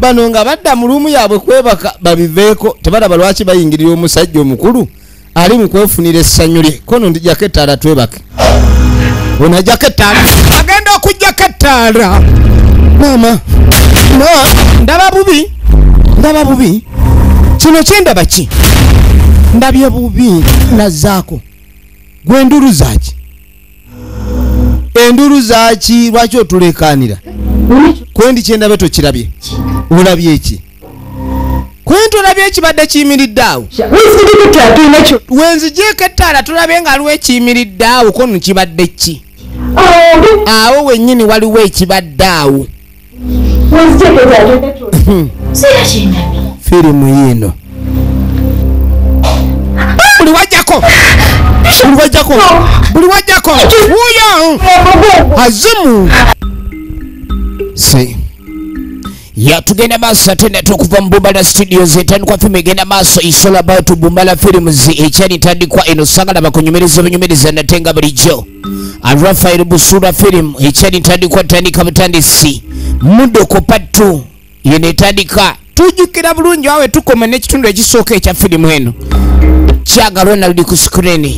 bano nga badda mu lumu yaabwe kwebaka babiveeko tebalaba lwaki bayingirira omusajja omukulu ali mu kwefunira essanyu lye kono ndijjako ettaala twebake onajjako ettaala agenda okujjako ettaala maama ndaba bubi kino kyendaba ki ndabye bubi nazzaako gwe enduru zaki enduru zaki lwaki otulekanira kwendi kyendabe tokirabye olabye eki kwendi olabye ekibadde kiyimiridde awo wenzijeko ettaala tulabe nga aliwo ekiyimiridde awo kono kibadde ki awo wennyini waliwo ekibadde awo firimu yino buli wajjako wuyo azimu se ya tugenda maaso ate nate okuva mu Bumbala Studios etandikwa fimu egenda maaso isola about Bumbala Films ekyalitandikwa eno sagala bakunyumiriza obunyumiriza nate nga bulijjo Rafael Busura film ekyalitandikwa tandika butandisi Mudoko patu yene etandika tujjukira bulungi awe tukoma n'ekitundu ekisooka ekya firimu eno kyagalwa naludi ku screen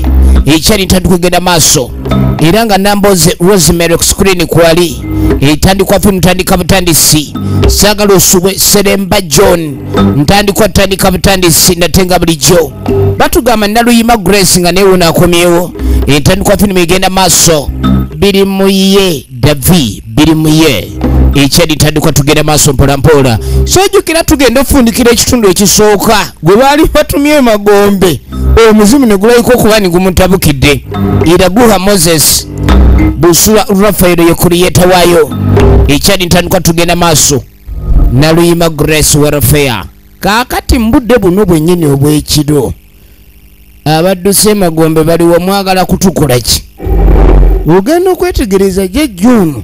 ekyalitandikwa egenda maaso era nga Namboze Rosemary ku screen kwali etandikwa fimu tandika butandisi sagala osubwe Seremba John ntandikwa tandika butandisi natenga bulijjo batugamba Naluyima Grace nga newe nakomyewo etandikwa fimu egenda maaso biri muye Davi biri muye ekyalitandikwa tugenda maaso mpolampola sojjukira tugenda ofundikira ekitundu ekisooka gwe baali batumye Magombe omuzimu ne gulayiko okuba ni gumutabukidde Iraguha Moses Busura Rafael ye creator waayo ekyalitandikwa tugenda maaso Naluyima Grace Welfare kaakati mbudde buno bwennyini obw'ekiro abadduse Magombe baliwo mwagala kutukola ki ogenda okwetegereza jejjuno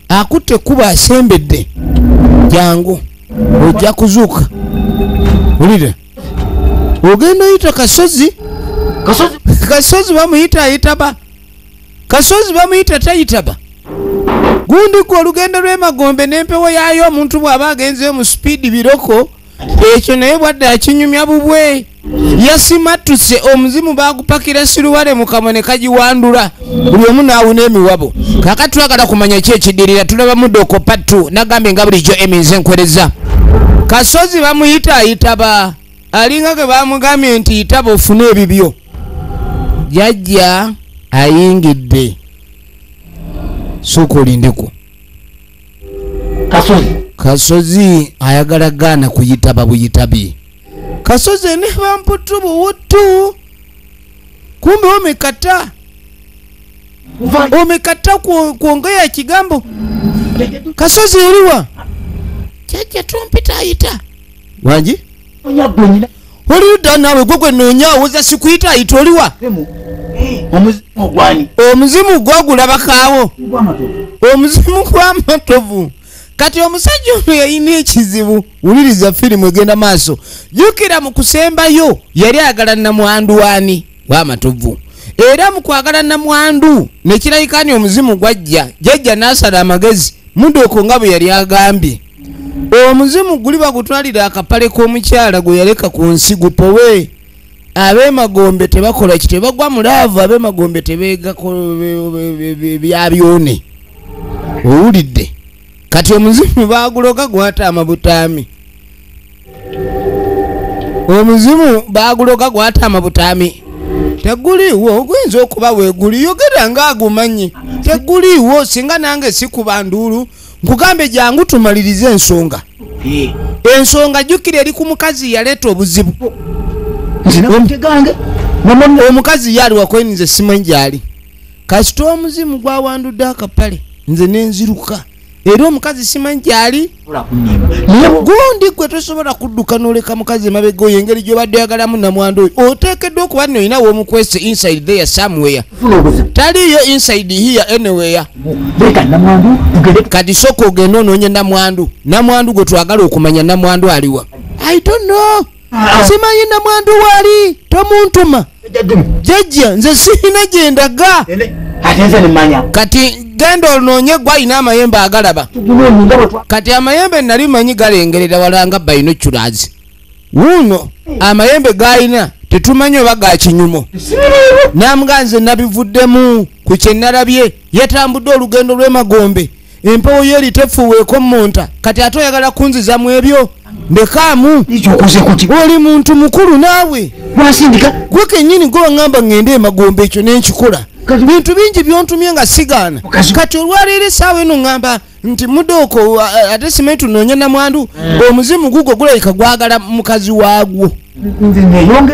akutte kuba asembedde jangu ojja kuzuuka ulira ogenda oyita kasozi bamuyita ayitaba kasozi bamuyita tayitaba gundi ku olugendo lw'e Magombe n'empewo yaayo omuntu bw'aba agenzeyo mu speed biroko ekyo naye bwadde akinyumya bubwe yasimatuse omuzimu bagupakira siruwale mu kamwa ne kagiwandula buli omu n'awuna emiwabo kakati twagala kumanya ki ekidirira tulaba Mudoko patu nagambye nga bulijjo eminze nkwereza kasozi bamuyita ayitaba alinga ge bamugambye nti yitaba ofune ebibyo jajja ayingidde suuka olindeko kasozi ayagala gaana kuyitaba buyitabi kasozi ne bamputu buwutu kumbe omekata kuongea ekigambo kasozi eriwa jajja tumpita ayita wanji oliruda nawe gwe noonya owoza sikuyita ayita oliwa omuzimu gwagulabakaawo omuzimu gw'amatovu kati omusajja ono yalina ekizibu wuliriza firimu egenda maaso jjukira mu kusembayo yali agala namwandu wani w'amatovu era mu kwagala namwandu nekirayikani omuzimu gwajja jajja n'asala amagezi Mudoko nga bwe yali agambye omuzimu guli bagutwalira akapale k'omukyala gwe yaleka ku nsi gupowe ab'e Magombe tebakola ki tebagwa mulaavu ab'e Magombe tebeegako byabyone owulidde kati omuzimu baguloga gwata amabutaami omuzimu baguloga gwata amabutaami teguliiwo oguyinza okuba weeguli yogera ng'agumanyi teguliiwo singa nange sikuba nduulu nkugambe jangu tumalirize ensonga jjukira eri ku mukazi yaleeta obuzibu omukazi yali wakoye nze simanyi gyali kasita omuzimu gwawandudde akapale nze nenziruka era omukazi simanyi gyali gundi gwe tosobola kudduka n'oleka mukazi emabega oyo engeri gy'obadde oyagalamu namwandu oyo oteekeddwa okuba nno olina w'omukwese inside there somewhere taliyo inside here anywhere kati sooka ogenda onoonye namwandu gwe twagala okumanya namwandu aliwa I don't know simanyi namwandu waali tomuntuma jajja nze sirina gyendaga atenze ne manya kati genda olonye gwa ina amayembe agalaba kati amayembe nali manyi galengerera walanga bayino chulazi wuno amayembe gaina tetumanyi oba ga kinyumo namuganze nabivuddemu ku kyenalabye yatambudde olugendo lw'emagombe empewo yeri tefuweeko monta kati ate oyagala kunziza mu ebyo ndekaamu oli muntu mukulu naawe gwe kennyini gwe waŋŋamba ŋŋende emagombe ekyo nenkikola bintu bingi byontumye nga sigaana kati olwaleero essaawa eno ŋŋamba nti mudooko ate simanyi tunoonya namwandu omuzimu gugwo gulabika gwagala mukazi waagwo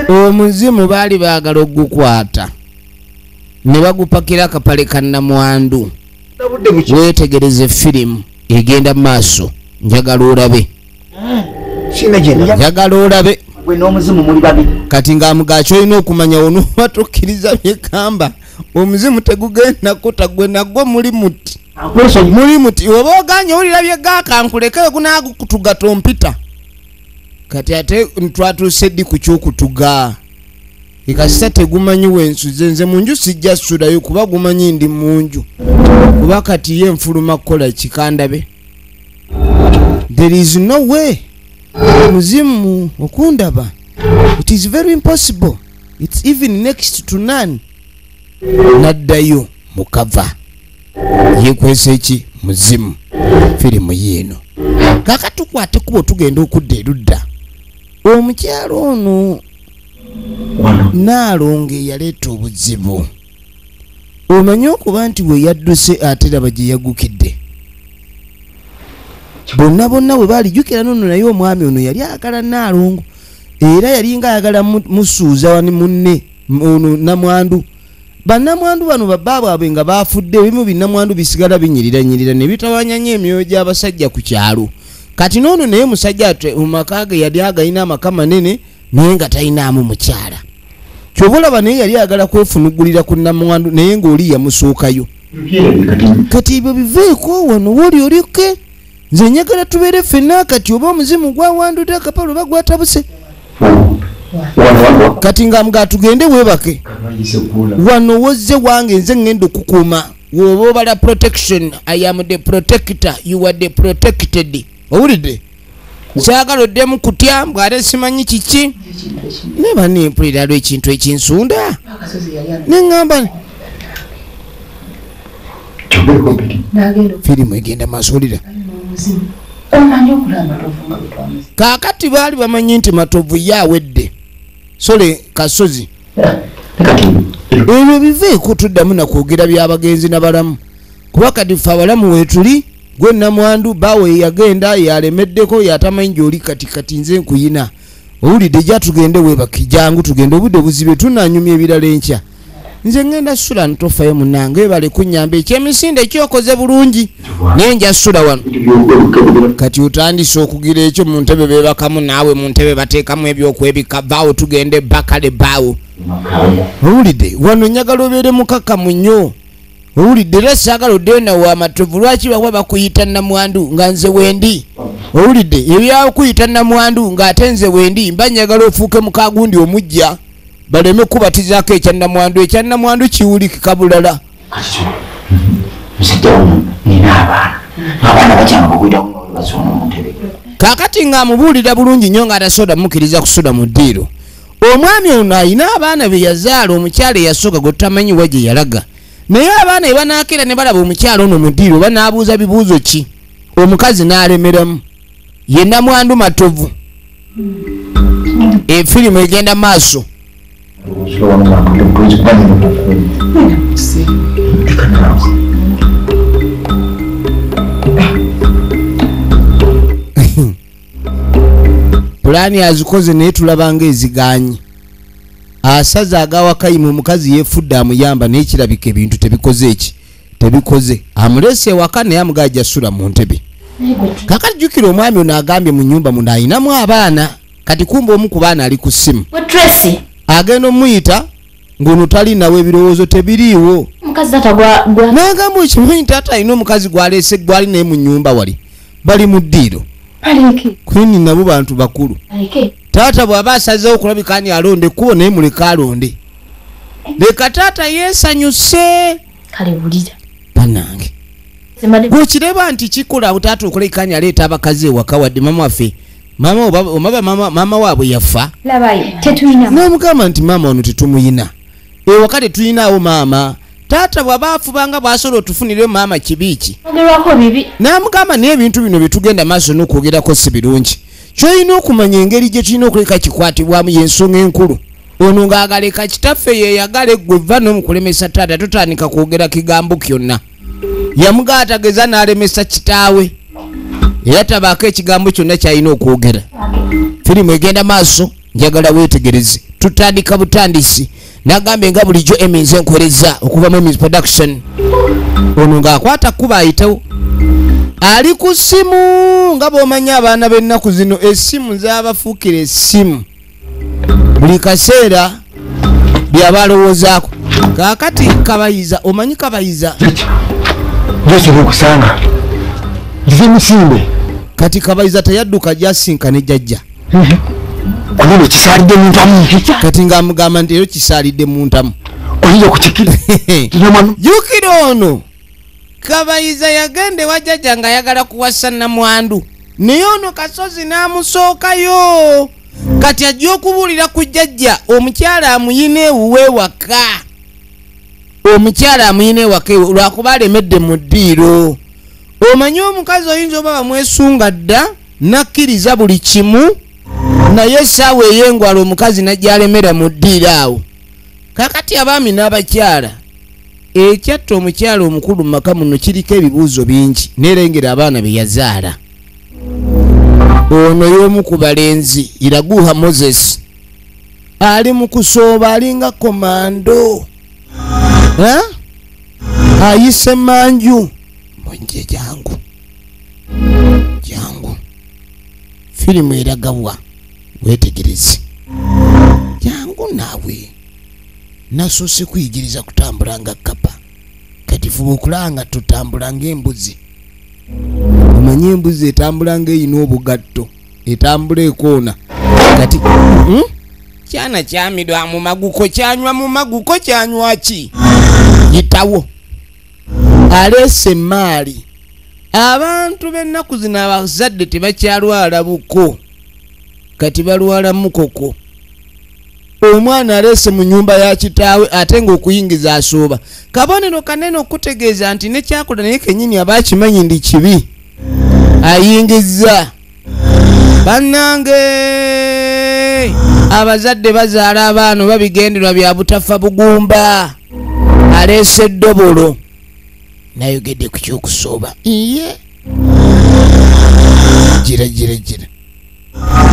omuzimu baali baagala ogukwata ne bagupakira akapale ka namwandu weetegereze firimu egenda mu maaso njagala olabe njagala olabe kati ng'amugaki olina okumanya onooba tokkiriza byekamba omuzimu tegugenda kuta gwe nagwo muli muti oba oganye owulira byegakankulekeyo gunaagukutuga tompita kati ate twatuuse ddi ku kyokutuga ekasita tegumanyi wensuze nze munju sijja ssulayo kuba gumanyi ndi munju kuba kati ye nfuluma kukola kikandabe there is no way muzimu okundaba it is very impossible it's even next to none naddayo mukava yekwesa eki muzimu firimu yeeno kakatukwate kuba tugenda okudda erudda omukyalo ono Naalonge yaleeta obuzibu omanyi okuba nti we yadduse ate raba gye yagukidde bonna bwe baalijjukira nono naye omwami ono yali ayagala Naalongo era yalinga ayagala musuuza wani munne ono namwandu bannamwandu bano babbaabwe nga baafudde ebimu binnamwandu bisigala binyirira ne bitawanyanya emyoyo gy'abasajja ku kyalo kati noono naye musajja mu maka ge yali agayina amaka manene naye nga talinaamu mukyala kyobulaba naye yali ayagala kwefunugulira ku nnamwandu naye ng'oli yamusookayo kati ebyo biveeko wano woli olyoke nze njagala tubeere ffenna kati oba omuzimu gwawandudde akapalo oba gwatabuse kati nga tugende weebake wano wozze wange nze ngenda okukuuma woba obala protection I am the protector you are the protected owulidde kyagala oddemu kutya bw'ate simanyi kiki neba nempulira lw'ekintu ekinsunda neŋŋamba firimu egenda masolira kaakati baali bamanyi nti matovu yaawedde sole kasozi ebyo biveeko tuddamu nakwogera by'abagenzi n'abalamu kuba kati ffe abalamu weetuli gwe namwandu bawe yagenda yalemeddeko yatamanyi gy'oli kati nze nkuyina owulidde gya tugende weebaki jangu tugende obudde buzibe tunanyumya ebirala enkya nze ngenda sula ntofayo munange bale kunnyamba ekyemisinde ekyokoze bulungi naye nja sula wano kati otandise okugira ekyo mu ntebe beebakamu naawe mu ntebe bateekamu ebyokwebika baawo tugende bakale baawo owulidde wano njagala obeere mukakamu nnyo owulidde era saagala oddeyo nawe amatovu lwaki bawa bakuyita namwandu nga nze wendi owulidde ebyakuyita namwandu ng'ate nze wendi mba njagala ofuuke mukagundi omujja baleme kubatizaako ekyannamwandu ekyannamwandu kiwulikika bulala kaakati ng'amubuulira bulungi nnyo ng'atasoda mukiriza kusoda mu ddiiro omwami ono alina abaana be yazaala omukyala eyasooka gwe tutamanyi wa gye yalaga naye abaana be banaakeera ne balaba omukyala ono mu ddiiro banaabuuza bibuuzo ki omukazi n'alemeramu ye namwandu matovu efirimu egenda maaso pulaani azikoze naye tulabanga eziganyi asaza agawakayimu omukazi yeefudde amuyamba naye kirabika ebintu tebikoze amulese ewaka naye amugajja sula mu ntebe kakati jjukira omwami ono agambye mu nnyumba munda ayinamu abaana kati kumba omu ku baana ali ku ssimu agenda omuyita ng'ono tali nawe ebirowoozo tebiriiwo n'agamba okimanyi taata alina omukazi gwaleese gwali naye mu nnyumba wali bali mu ddiiro kwini nabo bantu bakulu taata bw'aba asazeewo okulabika ani alonde ekkubo naye muleka alonde leka taata yeesanyuse kale bulira banange gukireba nti kikola utaatu okulekanya aleeta abakazi ewaka wadde mama waffe mama waabwe yafa labayo tetuyina namugamba nti maama ono tetumuyina ewaka tetuyinaawo maama taata bw'abaafubanga bw'asobola otufunire maama kibiiki ogerwako bibi namugamba naye ebintu bino byetugenda maaso n'okwogerako si birungi kyolina okumanya engeri gye tulina okuleka kikwatibwamu y'ensonga enkulu ono ng'agaleka kitaffe yeeyagala eggwe va n'omukulemesa taata totandika kwogera kigambo kyonna yamugaatageza n'alemesa kitaawe era tabaako ekigambo kyonna kyalina okwogera firimu egenda maaso njagala weetegereze tutandika butandisi nagambe nga bulijjo eminze enkoleza okuva mu Eminz Production ono ng'akwata kuba ayitewo ali ku ssimu nga bw'omanya abaana b'ennaku zino essimu z'abafuukira essimu buli kaseera byabalowoozaako kaakati kabayiza omanyi kabayiza njosobola okusanga nze musimbe kati kabayiza teyadduka gyasinkane jjajja olino kisaalidde mu ntamu kati ng'amugamba nti ero kisaalidde mu ntamu oyinza okukikira jjukira ono kabayiza yagende wa jjajja ng'ayagala kuwasa namwandu naye ono kasozi n'amusookayo kati ajja okubuulira ku jjajja omukyala amuyina ewuwe waka omukyala amuyina ewaka lwakuba alemedde mu ddiiro omanyi omukazi oyinza oba bamwesunga dda nakkiriza buli kimu naye essaawa ey'engwala omukazi najjalemera mu ddiiro awo kakati abaami n'abakyala ekyatta omukyala omukulu mu maka muno kiriko ebibuuzo bingi nerengera abaana be yazaala ono y'omu ku balenzi Iraguha Moses ali mu kusooba alinga komando ayise manju monje jangu firimu eragawa wetegereze jangu naawe nasoose kuyigiriza kutambula nga kapa kati fuba okulanga tutambula ng'embuzi omanyi embuzi etambula ng'eyina obugatto etambula ekoona kati kyana kyamidwa mu maguko kyanywa mu maguko kyanywa ki yitawo aleese maali abantu b'ennaku zino abazadde tebakyalwala buko kati balwala mukoko omwana aleese mu nyumba ya kitaawe ate ng'okuyingiza asooba kabonero kanene okutegeeza nti nekyakola naye kenyini abakimanyi ndi kibi ayingiza bannange abazadde bazaala abaana babigenderwa bya butafa bugumba aleese eddobolo nayogedde ku kyokusooba iye gira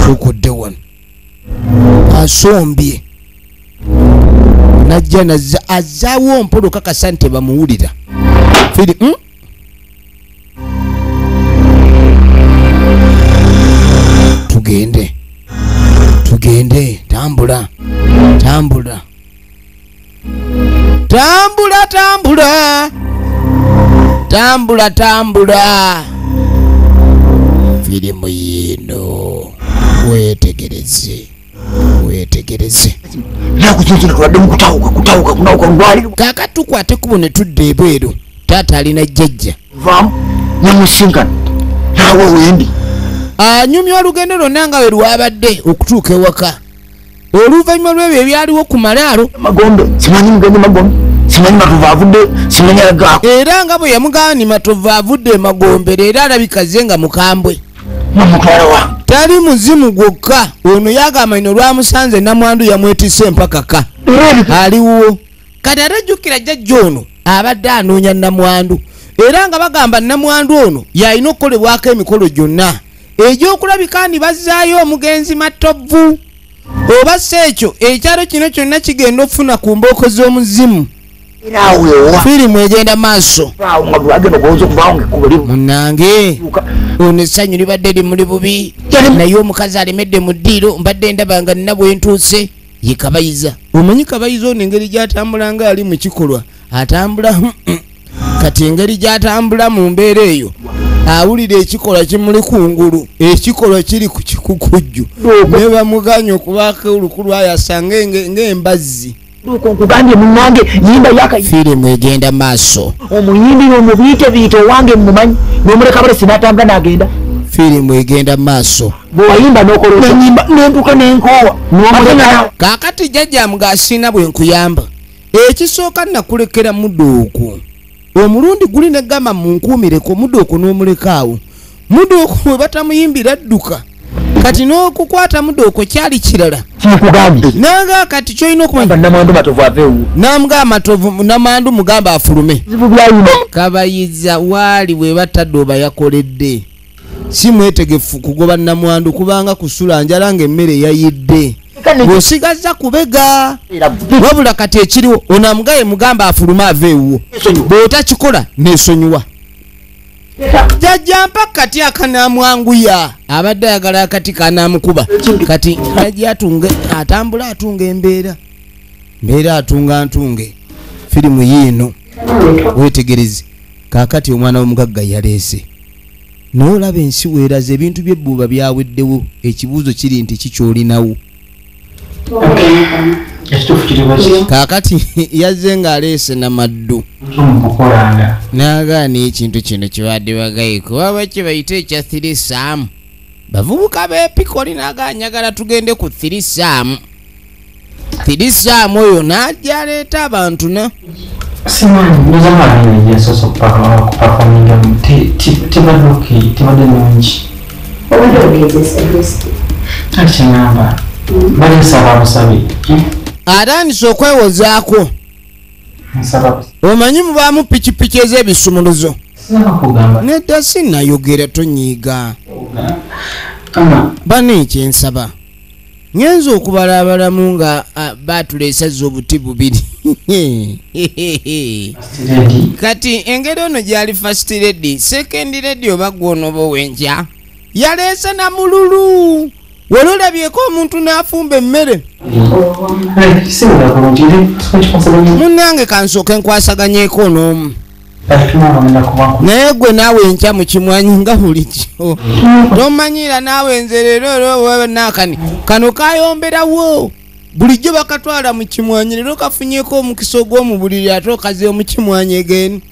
tukudde wano asombye najja azaawo mpolo kakasa nti bamuwulira firi tugende tambula firimu yino wetegereze kaka tukwate kubo ne tudda ebweru taata alina jjajja namusinkana naawe wendi anyumya olugendo lwonna nga bwe lwabadde okutuuka ewaka oluvannyuma lw'ebyo ebyaliwo ku malaalo magombe simanyi mugende magombe simanyi matovu avudde simanyi alagaako era nga bwe yamugamba ni matovu avudde emagombe leero alabikaze nga mukambwe namutwala wange tali muzimu gwokka ono yagamba ino lwamusanze namwandu yamwetise empakaka aliwo kati atajjukira jjajja ono abadde anoonya namwandu era nga bagamba namwandu ono yalina okukolebwako emikolo gyonna egy'okulabika ndi bazzaayo omugenzi matovu oba si ekyo ekyalo kino kyonna kigenda okufuna ku mbooko z'omuzimu firimu egenda maaso munange ono essanyu libadde limuli bubi naye omukazi alemedde mu ddiiro mbadde ndaba nga nina bwentuuse ye kabayiza omanyi kabayiza ono engeri gy'atambula nga ali mu kikolwa atambula kati engeri gy'atambula mu mbeera eyo awulira ekikolwa kimuli kungulu ekikolwa kiri ku kikukujju ne bamuganya okubaako olukulu ayo asanga ng'embazzi nkugambye munnange yimba yaka firimu egenda maaso omuyimbi omubiyite owange mumanyi n'omuleka bale sinatambula n'agenda firimu egenda maaso bwewayimba n'okolanyimba nentuka nenkoowa n'omuleka kaakati jjajja mugaasiina bwe nkuyamba ekisooka nakulekera muddo okwo omulundi guli negamba munkuumireko muddo okwo n'omulekaawo muddo okwo we batamuyimbira adduka kati n'okukwata muddo okwo kyali kirala kinkugambye nanga kati kyolina okumanya namandu matovu aveewo namuga amatovu namandu mugamba afulume zibu byayina kabayiza waali bwe batadde oba yakoledde si mwetegefu kugoba namwandu kubanga kusula njala ng'emmere yayidde bw'osigaza kubega wabula kati ekiriwo onamugaye mugamba afulume aveewo bw'otakikola neesonyiwa jjajja mpaka kati akanamwanguya abadde ayagala akati kanamukuba kati ajja atunge atambula atunga embeera atunga ntunge firimu yiino wetegereze kaakati omwana w'omugagga yaleese n'olaba ensi weeraze ebintu by'ebbuuba byaweddewo ekibuuzo kiri nti kikyolinawo kaakati yazze ng'aleese namaddu n'agaana ekintu kino kibadde bagayiko waba kibayita ekya thirisaamu bavubuka b'epikoli n'aganyagala tugende ku thirisaamu oyo n'ajja aleeta abantu na simanyi ndoza mwana yesoso kupafominga tibadde nungi obadde ogezesa gesti takiŋamba balinsaba busabi atandise okwewozaako omanyi mubaamu pikipiki ez'ebisumuluzo nedda sinnayogera tonyiiga bano ekyensaba ngenza okubala abalamu nga batuleesezza obuti bubiri kati engeri ono gyali first lady second lady oba gwonoba owenkya yaleese na mululu walolabyeko omuntu n'afumba emmere munnange kansooke nkwasaganyeko n'omu naye gwe naawe enkya mukimwanyi nga bulijjo tomanyira naawe nze leero nakani kano kayomberawo bulijjo bakatwala mu kimwanyi leero kafunyeko omukisa ogw'omubuliri ate okaze mu kimwanyi egeni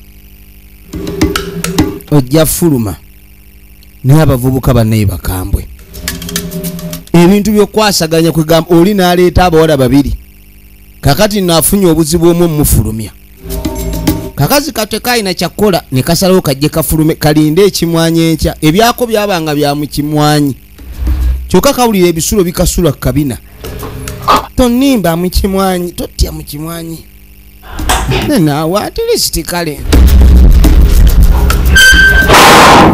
ojja fuluma naye abavubuka bannaye bakambwe ebintu by'okwasaganya kwegamba oli n'aleeta abawala babiri kakati naafunye obuzibu omwo mufulumya kakazi katekayina kyakola ne kasalawo kajje kafulume kalinde ekimwanyi enkya ebyako byabanga bya mu kimwanyi kyokka kawulira ebisulo bikasula kabina tonimba mu kimwanyi totya mu kimwanyi nenaawe atilisiti kale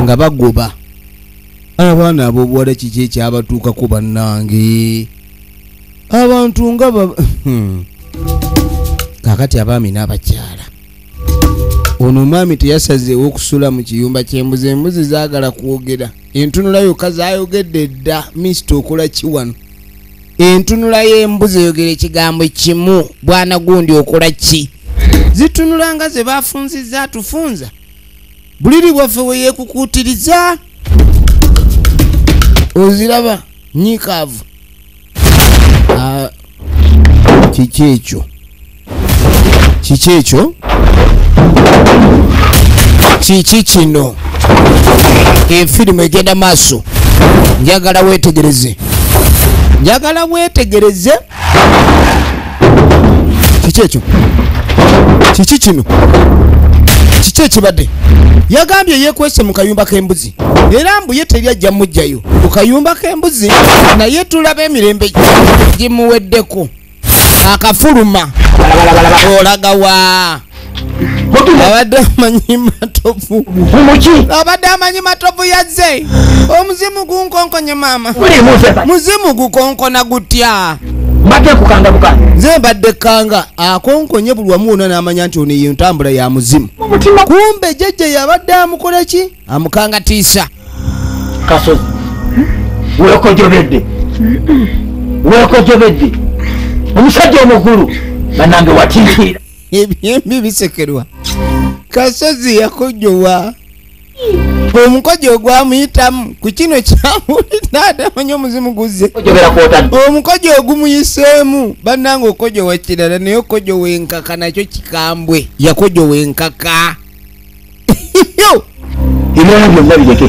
nga bagoba abaana ab'obuwala kiki ekyabatuukako bannange abantu nga kakati abaami n'abakyala ono omwami teyasazeewo okusula mu kiyumba ky'embuzi embuzi zaagala kwogera entunula yokka zaayogedde dda misita okola ki wano entunula y'embuzi eyogera ekigambo kimu bwana gundi okola ki zitunula nga ze baafunzizza atufunza buliri bwaffe we yeekukuutiriza oziraba nyikaavu kiki ekyo kiki kino efirimu egenda maaso njagala weetegereze kiki ekyo kiki kino kiki ekibadde yagambye yeekwese mu kayumba k'embuzi era mbuye teryajja mujjayo ku kayumba k'embuzi naye tulaba emirembe gimuweddeko akafuluma olagawa abadde amanyi matovu yazze omuzimu gunkonkonye maama muzimu gukonkona gutya nze mbadde kanga akonkonye buli wamu wona n'amanya nti ono eyo ntambula ya muzimu kumbe jjajja yabadde amukola ki amukangatiisa kasozi weekojobedde omusajja omukulu banange watinkiira ebyembi bisekerwa kasozi yakojowa omukojo ogwamuyitamu ku kino kyamulina atamanya omuzimu guzze ojogera kwotadde omukojo ogumuyiseemu bannanga okojo wakirala naye okojo wenkaka nakyo kikambwe yakojo wenkaka ebirala byonna bireke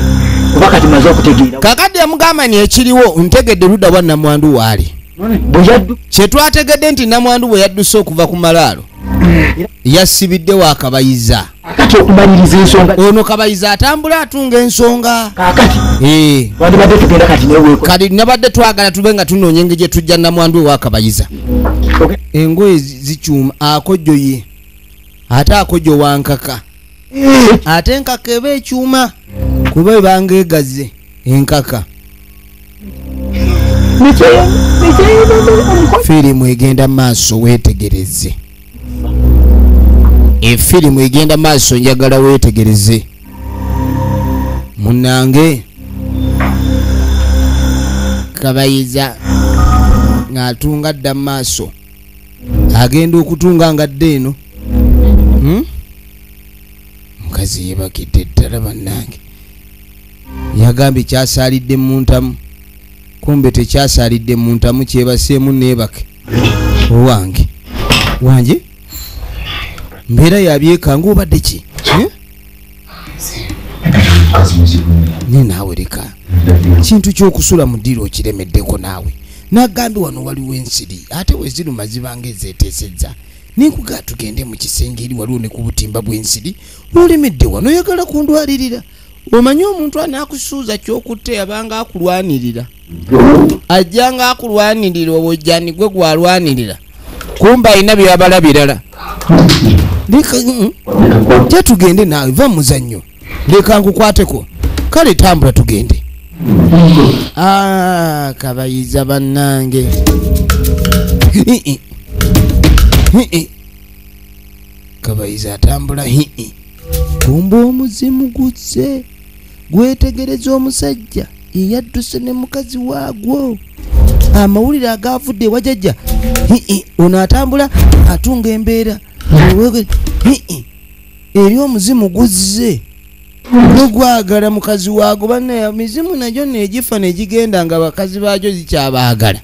kuba kati maze okutegeera kakadde yamugamba ni ekiriwo ntegedde ludda bwa namwandu waali bwe yaddu kyetwategedde nti namwandu bwe yadduse okuva ku malaalo yasibiddewo akabayiza kakati okumaliriza ensonga ono kabayiza atambula atunga ensonga kakati Eh, wandibadde tugenda kati neweeko kati nabadde twagala tube nga tunoonya engeri gye tujja namwandu ewakabayiza engoye zikyuma akojo ye ate akojo wankaka ate enkaka eba ekyuma kuba ebanga egaze enkaka firimu egenda maaso weetegereze efirimu egenda maaso njagala weetegereze munange kabayiza ng'atunga dda maaso agenda okutunga nga dde eno mukazi yebakidde ddala bannange yagambye kyasaalidde muntamu kumbe tekyasaalidde muntamu kyebaseemu neebake owange wange mbeera yabyekanga obadde ki ne naawe leka kintu kyokusula mu ddiiro okiremeddeko naawe nagambye wano waliwo ensiri ate weziruma zibanga ezeeteesezza ninkugaa tugende mu kisenge eri waliwo ne ku butimba bw'ensiri olemedde wano oyagala kundwalirira omanyi omuntu anaakusuuza kyokutte yabanga akulwanirira ajjanga akulwanirira obwojjani gwe gwalwanirira kumba alina byabala birala leka tugende naawe va muzannyo leka nkukwateko kale tambula tugende kabayiza bannange kabayiza atambula kumba omuzimu guzze gwetegereza omusajja eyadduse ne mukazi waagwo amawulire agavudde ewajajja ono atambula atunga embeera eri omuzimu guzze nogwagala mukazi waago banna mizimu nagyo negifa negigenda nga bakazi baagyo zikyabaagala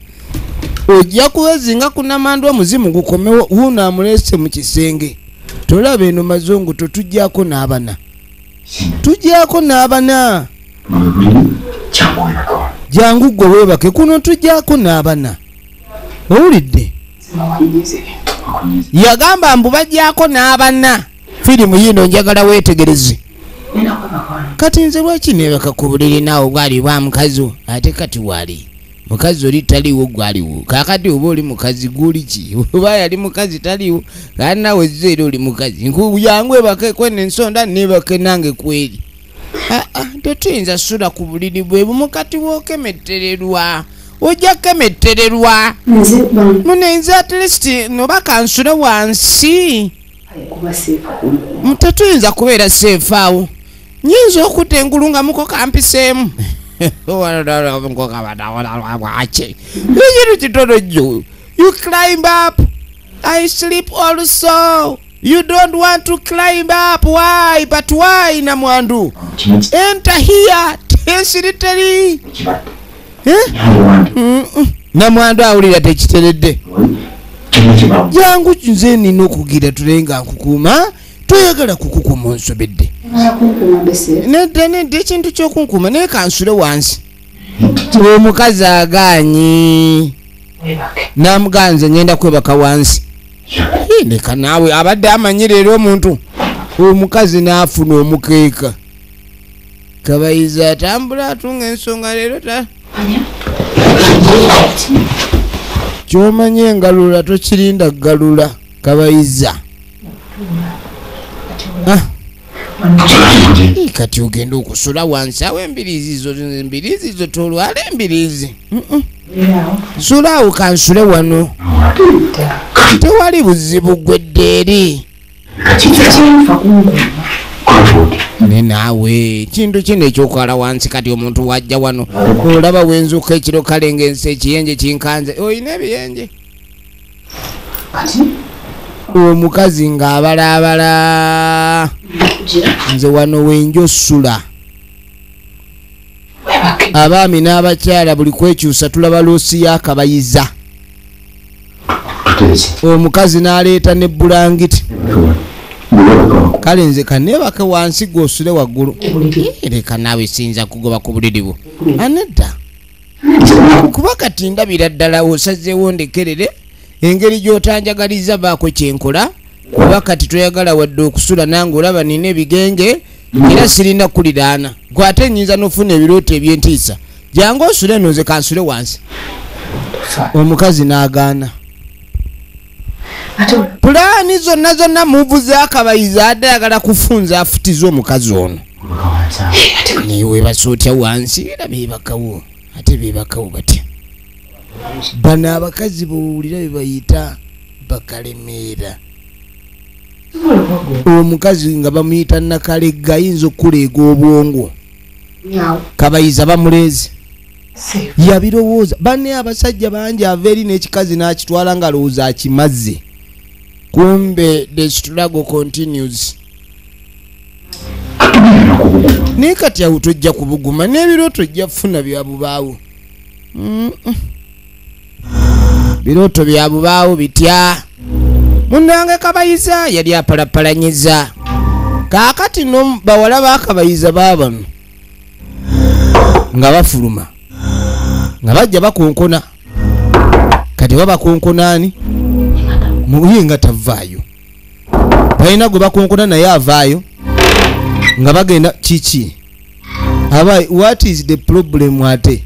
ojja kuwezinga kunamandu omuzimu gukomewo wuno amulese mu kisenge tolaba eno mazongo totujjako n'abana tujjako n'abana jangu gwe weebake kuno tujjako n'abana owulidde yagamba mbu bajjako n'abana firimu yino njagala weetegereze kati nze lwaki neebaka ku buliri naawe gwali bwa mukazi ate kati wali mukazi oli taliwo gwaliwo kakati oba oli mukazi guli ki oba yali mukazi taliwo kandi nawe zeera oli mukazi nkuyangu ebake kwene ensonda neebake nange kweri tetuyinza sula ku buliri bwebumu kati wookemettererwa ojja kemettererwa munenze atleast noba kansula wansi tetuyinza kubeera seefu awo nyinza okutta engulu nga muko kampiseemu kitono jjo you climb up I sleep also you don't want to climb up why but why namwandu enter here tensiriterry namwandu awulira tekiteredde jangu nze nina okugira tulenga nkukuuma toyagala kukukuma onsobedde nedde ekintu kyokunkuma naye kansule wansi omukazi agaanyi namuganze ngenda kwebaka wansi leka naawe abadde amanyire era omuntu omukazi naafuna omukeeka kabayiza atambula atunga ensonga leero kyomanye engalula tokirinda galula kabayiza kati ogenda okusula wansi awo embirizi zo tolwala embirizi sulaawo kansule wano tewali buzibu gwedde eri ne naawe kintu kino ekyokwala wansi kati omuntu wajja wano olaba wenzuka ekiro kale ng'ensi ekiyenje kinkanze oyina ebiyenje omukazi ng'abalaabala nze wano wenjosula abaami n'abakyala buli kwekyusa tulaba loosi y'akabayiza. Omukazi n'aleeta ne bulangiti. Kale nze kaneebake wansi gw'osule waggulu. Leka naawe sinza kugoba ku buliri bwo. Anedda. Kuba kati ndabira ddala osazeewo ndekerere engeri gy'otanjagaliza baako kyenkola. Kuba kati toyagala wadde okusula nange olaba nina ebigenge era sirina kuliraana. Kwate nnyinza n'ofuna ebirooto eby'entiisa. Jangu osule nno nze kansule wansi. Omukazi n'agaana. Pulaani zonna muvu z'akabayiza adde ayagala kufunza afutiza omukazi ono. Niwe basootya wansi era beebakawo. Ate beebakawo batya. Bano abakazi bowulira be bayita bakalemeera. Omukazi nga bamuyita Nakalegga ayinza okuleega obwongo. Kabayiza bamuleezi. Yabirowooza. Banne abasajja bangi ava eri n'ekikazi n'akitwala nga lowooza akimazze. Kumbe the struggle continues. Ne kati awo tojja kubuguma n'ebirooto ojja kufuna bya bubaawo. Birooto bya bubaawo bitya. Munnange Kabayiza yali apalapalanyiza. Kaakati no bawala b'akabayiza baabano nga bafuluma nga bajja bakonkona. Kati babakonkonaani muye nga tavaayo. Balina gwe bakonkona naye avaayo nga bagenda kiki. Abayi, what is the problem ate?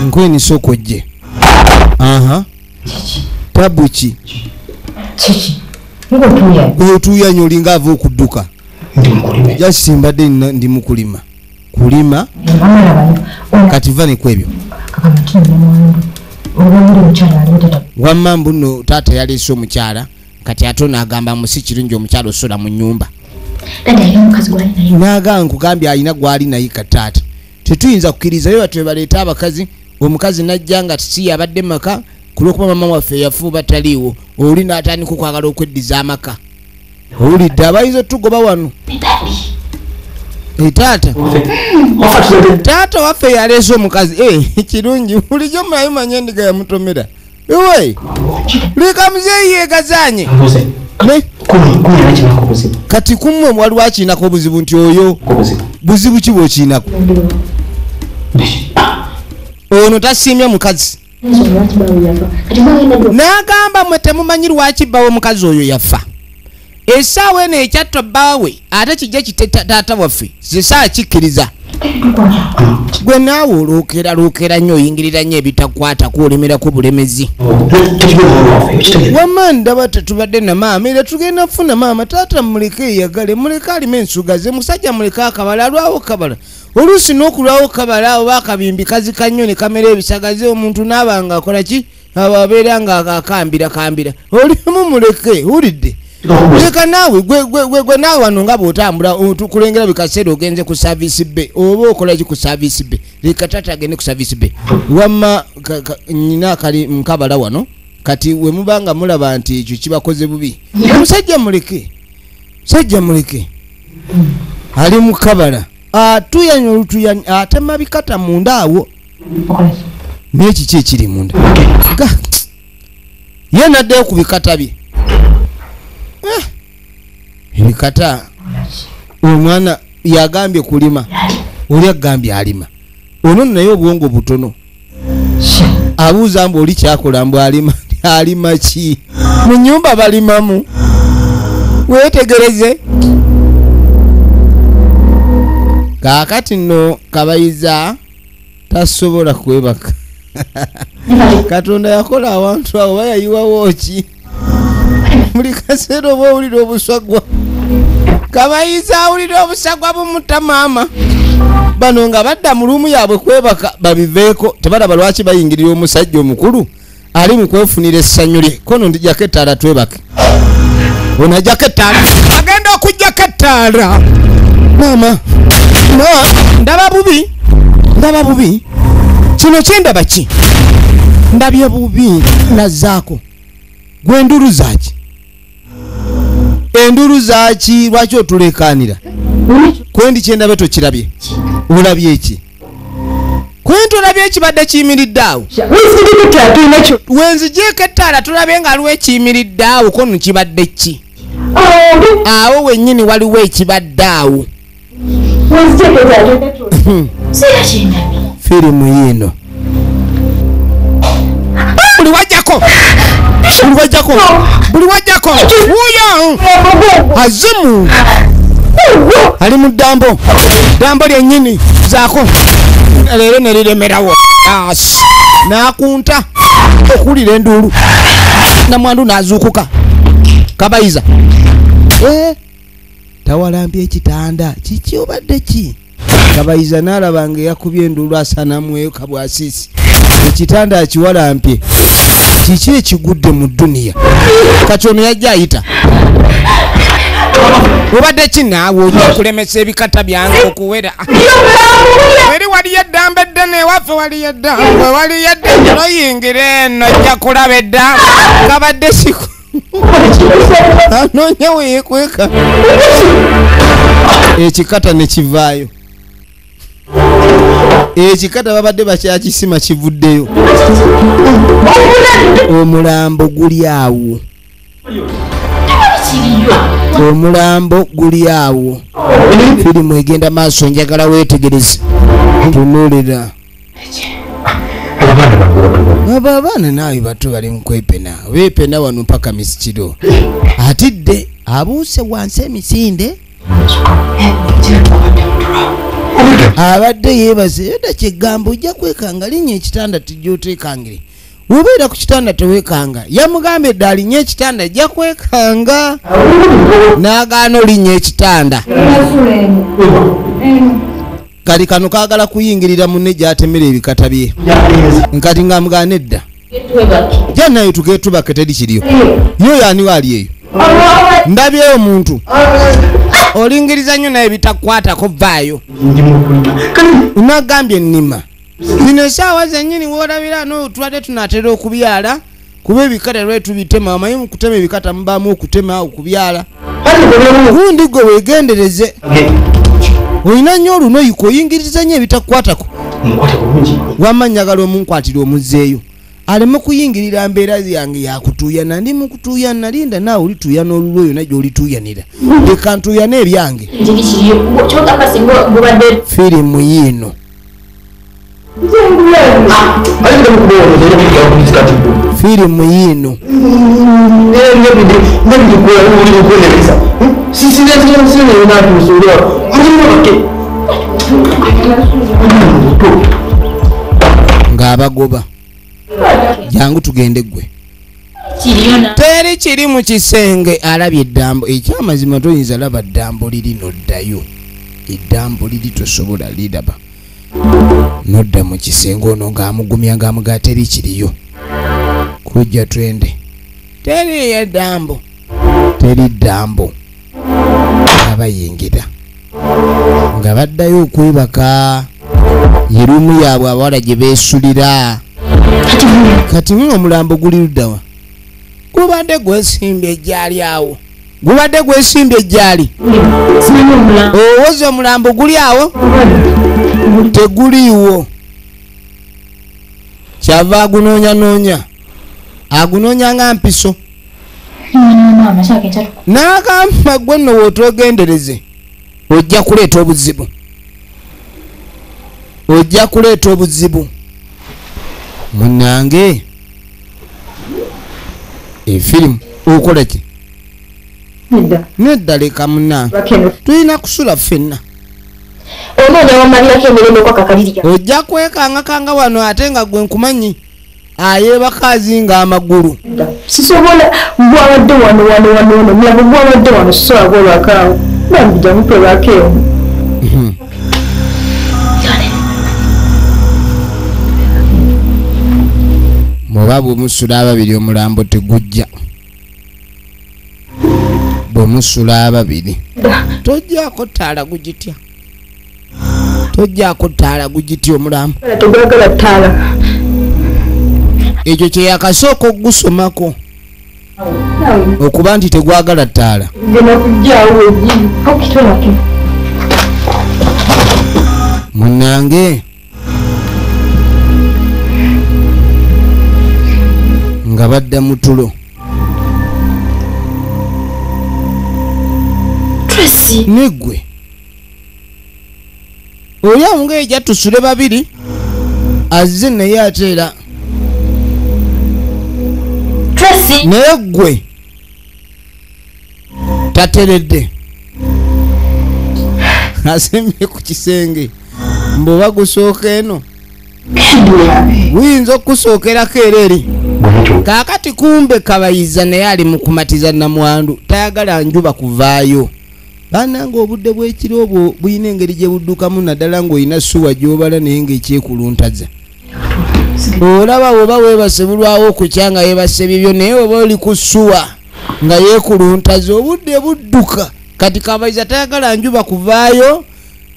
Nkweni sokojje. Tabuki. Chichi. Ngo tuya. Otuya nyo linga ava okudduka. Jasimbadde ndi mukulima. Kulima. Kati vani kwebyo. Wamambu no tata yaleese omukyala kati atona agamba musi kirungi omukyala osola mu nyumba. Naga nkugambye alina gwali naye katata. Tetuyinza kukkiriza yo batwe baleeta abakazi. Omukazi najja nga tisi abadde maka kulwokuba mama waffe yafuuba taliiwo. Oli n'atandika okwagala okweddiza amaka. Owulidde abayinza otugoba wano. Taata waffe yaleese omukazi. Kirungi bulijjo mmayimanya endiga yamutomera. Ewe leka muzeeyi yeegazanye. Kati kumwe waliwo akiinako obuzibu nti oyo buzibu ki bw'okiinako? Ono tasiimye mukazi. N'agamba mwe temumanyi lwaki bbawe omukazi oyo yafa. Essaawa eno ekyatto bbaawe ate kijja kiteta taata waffe zisaawa kikkiriza. Gwe naawe olookera nnyo oyingirira nnyo ebitakwata kuolemerako bulemezi. Wamma ndaba tetubadde na maama era tugenda kufuna maama. Taata muleke eyagale, muleke alime ensugaze, musajja muleke akabala alwawo kabala. Oluusi n'okulwawo kabala oba akabimbi kazika nnyo ne kamera ebisagaze omuntu n'abanga akola ki? Ababeera nga akambira. Olimu muleke, wulidde? Leka naawe gwe naawe wano nga bw'otambula otukulengera bikaseera ogenze ku service B oba okola ki ku service B. Leka taata agende ku service B. Wamma nyina akali mukabala wano kati we mubanga mulaba nti ekyo kibakoze bubi. Omusajja muleke. Sajja muleke. Ali mukabala. Atuyanya olutuyanya atema bikata munda awo. N'eki ki ekiri munda? Ye naddeyo ku bikata bye. Ebikata omwana yagambye kulima. Oli agambye alima. Ono naye obwongo butono. Abuuza mbu oli kyakola mbu alima. Alima ki? Mu nnyumba balimamu. Weetegereze. Kaakati nno Kabayiza tasobola kwebaka. Katonda yakola awantu awo bayayiwawo ki? Buli kaseera oba owulira obusagwa. Kabayiza awulira obusagwa bumutta maama. Bano nga badda mu luumu yaabwe kwebaka babiveeko. Tebalaba lwaki bayingirira omusajja omukulu ali mu kwefunira essanyu lye. Kono ndijjako ettaala twebake. Ono ajjako ettaala. Agenda okujjako ettaala. Maama. Ndaba bubi. Kino kyendaba ki? Ndabye bubi nazzaako. Gwe enduru zaki? Enduru zaki lwaki otulekanira? Kwendi kyendabe tokirabye. Olabye eki? Kwintu olabye ekibadde kiyimiridde awo. Wenzijeko tulina ekyo. Wenzijeko ettaala tulabe nga waliwo ekiyimiridde awo ko nno kibadde ki? Awo wennyini waliwo ekibadde awo. Wenzijeko tulina Firimu yiino. Buli wajjako. Wuuyo! Azimu! Ali mu ddambo. Ddambo lyennyini zaako. Leero ne liremerawo. N'akunta okuwulira enduulu. Namwandu n'azuukuka. Kabayiza. Tawalambye ekitanda. Kiki obadde ki? Kabayiza n'alaba nga yakubye enduulu asaanamueyo kabwasiisi. Ekitanda akiwalampye. Kiki ekigudde mu dduniya? Kati ono yajja ayita. Obadde ki naawe ojja kulemesa ebikata byange okuwera? Eri waliyo eddamba eddene ewaffe waliyo eddamba. Waliyo eddamba oyingira eno ojja kulaba eddamba. Kabadde siku. Anoonya weyekweka. Ekikata ne kivaayo. Ekikata babadde bakyakisima kivuddeyo. Omulambo guli awo. Omulambo guli awo. Firimu egenda maaso njagala weetegereze. Tunuulira. Abaana naawe bato bali mu kwepena. Weepena wano mpaka misikiro. Atidde abuuse wansi emisinde. Abadde yeebaze yadda kyegambo ojja kwekanga linnya ekitanda tujja oteekangire. Wobeera ku kitanda teweekanga. Yamugambye edda alinnya ekitanda ajja kwekanga. N'agaana olinnya ekitanda. Kali kano kaagala kuyingirira munne gy'atemera ebikata bye. Nkati ng'amugaana edda. Jja nayo tugeetubake teri kiriyo. Yo yaaniwo ali eyo. Ndabyeyo omuntu. Olingiriza nnyo naye bitakwatako vaayo. Nagambye nnima. Zino essaawa zennyini woolabira n'otubadde tunaatera okubyala kuba ebikata lwe tubitema. Amanyi mu kutema ebikata mubaamu okutema okubyala. Gundi gwe weegendereze. Olina nnyo olunoyiko oyingiriza nnyo ebitakwatako. Wamma njagala omunkwatira omuzzeeyo. Aleme kuyingirira mbeera yange yakutuuyana. Ndi mu kutuuyana linda naawe olituuyana olulwo yonna gy'olituuyanira. Leka ntuuyana ebyange. Firimu yiino. Firimu yiino. Ng'abagoba. Jangu tugende gwe. Teri kiri mu kisenge alabye eddambo. Ekyamazima toyinza laba ddambo liri noddayo. Eddambo liri tosobola liraba. Nodda mu kisenge ono ng'amugumya ng'amugaa teri kiriyo. Kujja twende. Teri eddambo. Teri ddambo. Abayingira. Nga baddayo okwebaka. Yerumu yaabwe abawala gye beesulira. Kati omulambo guli luddawa? Gubadde gwesimbye ejjaali awo. Gubadde gwesimbye ejjaali. Owooza omulambo guli awo? Teguliiwo. Kyava agunoonya. Agunoonya nga mpiso. N'agamba gwe nno wootogendereze. Ojja kuleeta obuzibu. Ojja kuleeta obuzibu. Munnange. Efirimu okola ki? Nedda leka munna. Tulina kusula ffenna. Ojja kwekanga wano ate nga gwe nkumanyi. Ayeebaka azinga amagulu. Sisobola bwabadde wano mulago bwabadde wano sola golwakaawo. Bambijja mutwe lwakeewo. Bw'oba bw'omusula ababiri omulambo tegujja. Bw'omusula ababiri tojjaako ttaala gugitya. Tojjaako ttaala gugitya omulambo. Tegwagala ttaala. Ekyo kye yakasooka okugusomako. Okuba nti tegwagala ttaala. Munnange nga badda mu tulo. Tracy. Neggwe oli awo ng'ejja tusule babiri azze naye ate era Tracy. naye ggwe tateredde asembye ku kisenge mb'oba gusooka eno wuyinza okukusookerako era eri kaakati kumbe kabayiza naye ali mu kumatiza namwandu tayagala njuba kuvaayo. Bannange obudde bw'ekiro obwo buyina engeri gye buddukamu naddala ng'olina ssuwa gy'obala naye ng'ekyekuluntaza. Olaba oba weebase bulwawo okukya nga yeebase bibyo naye oba oli ku ssuwa nga yeekuluntaza obudde budduka. Kati kabayiza tayagala njuba kuvaayo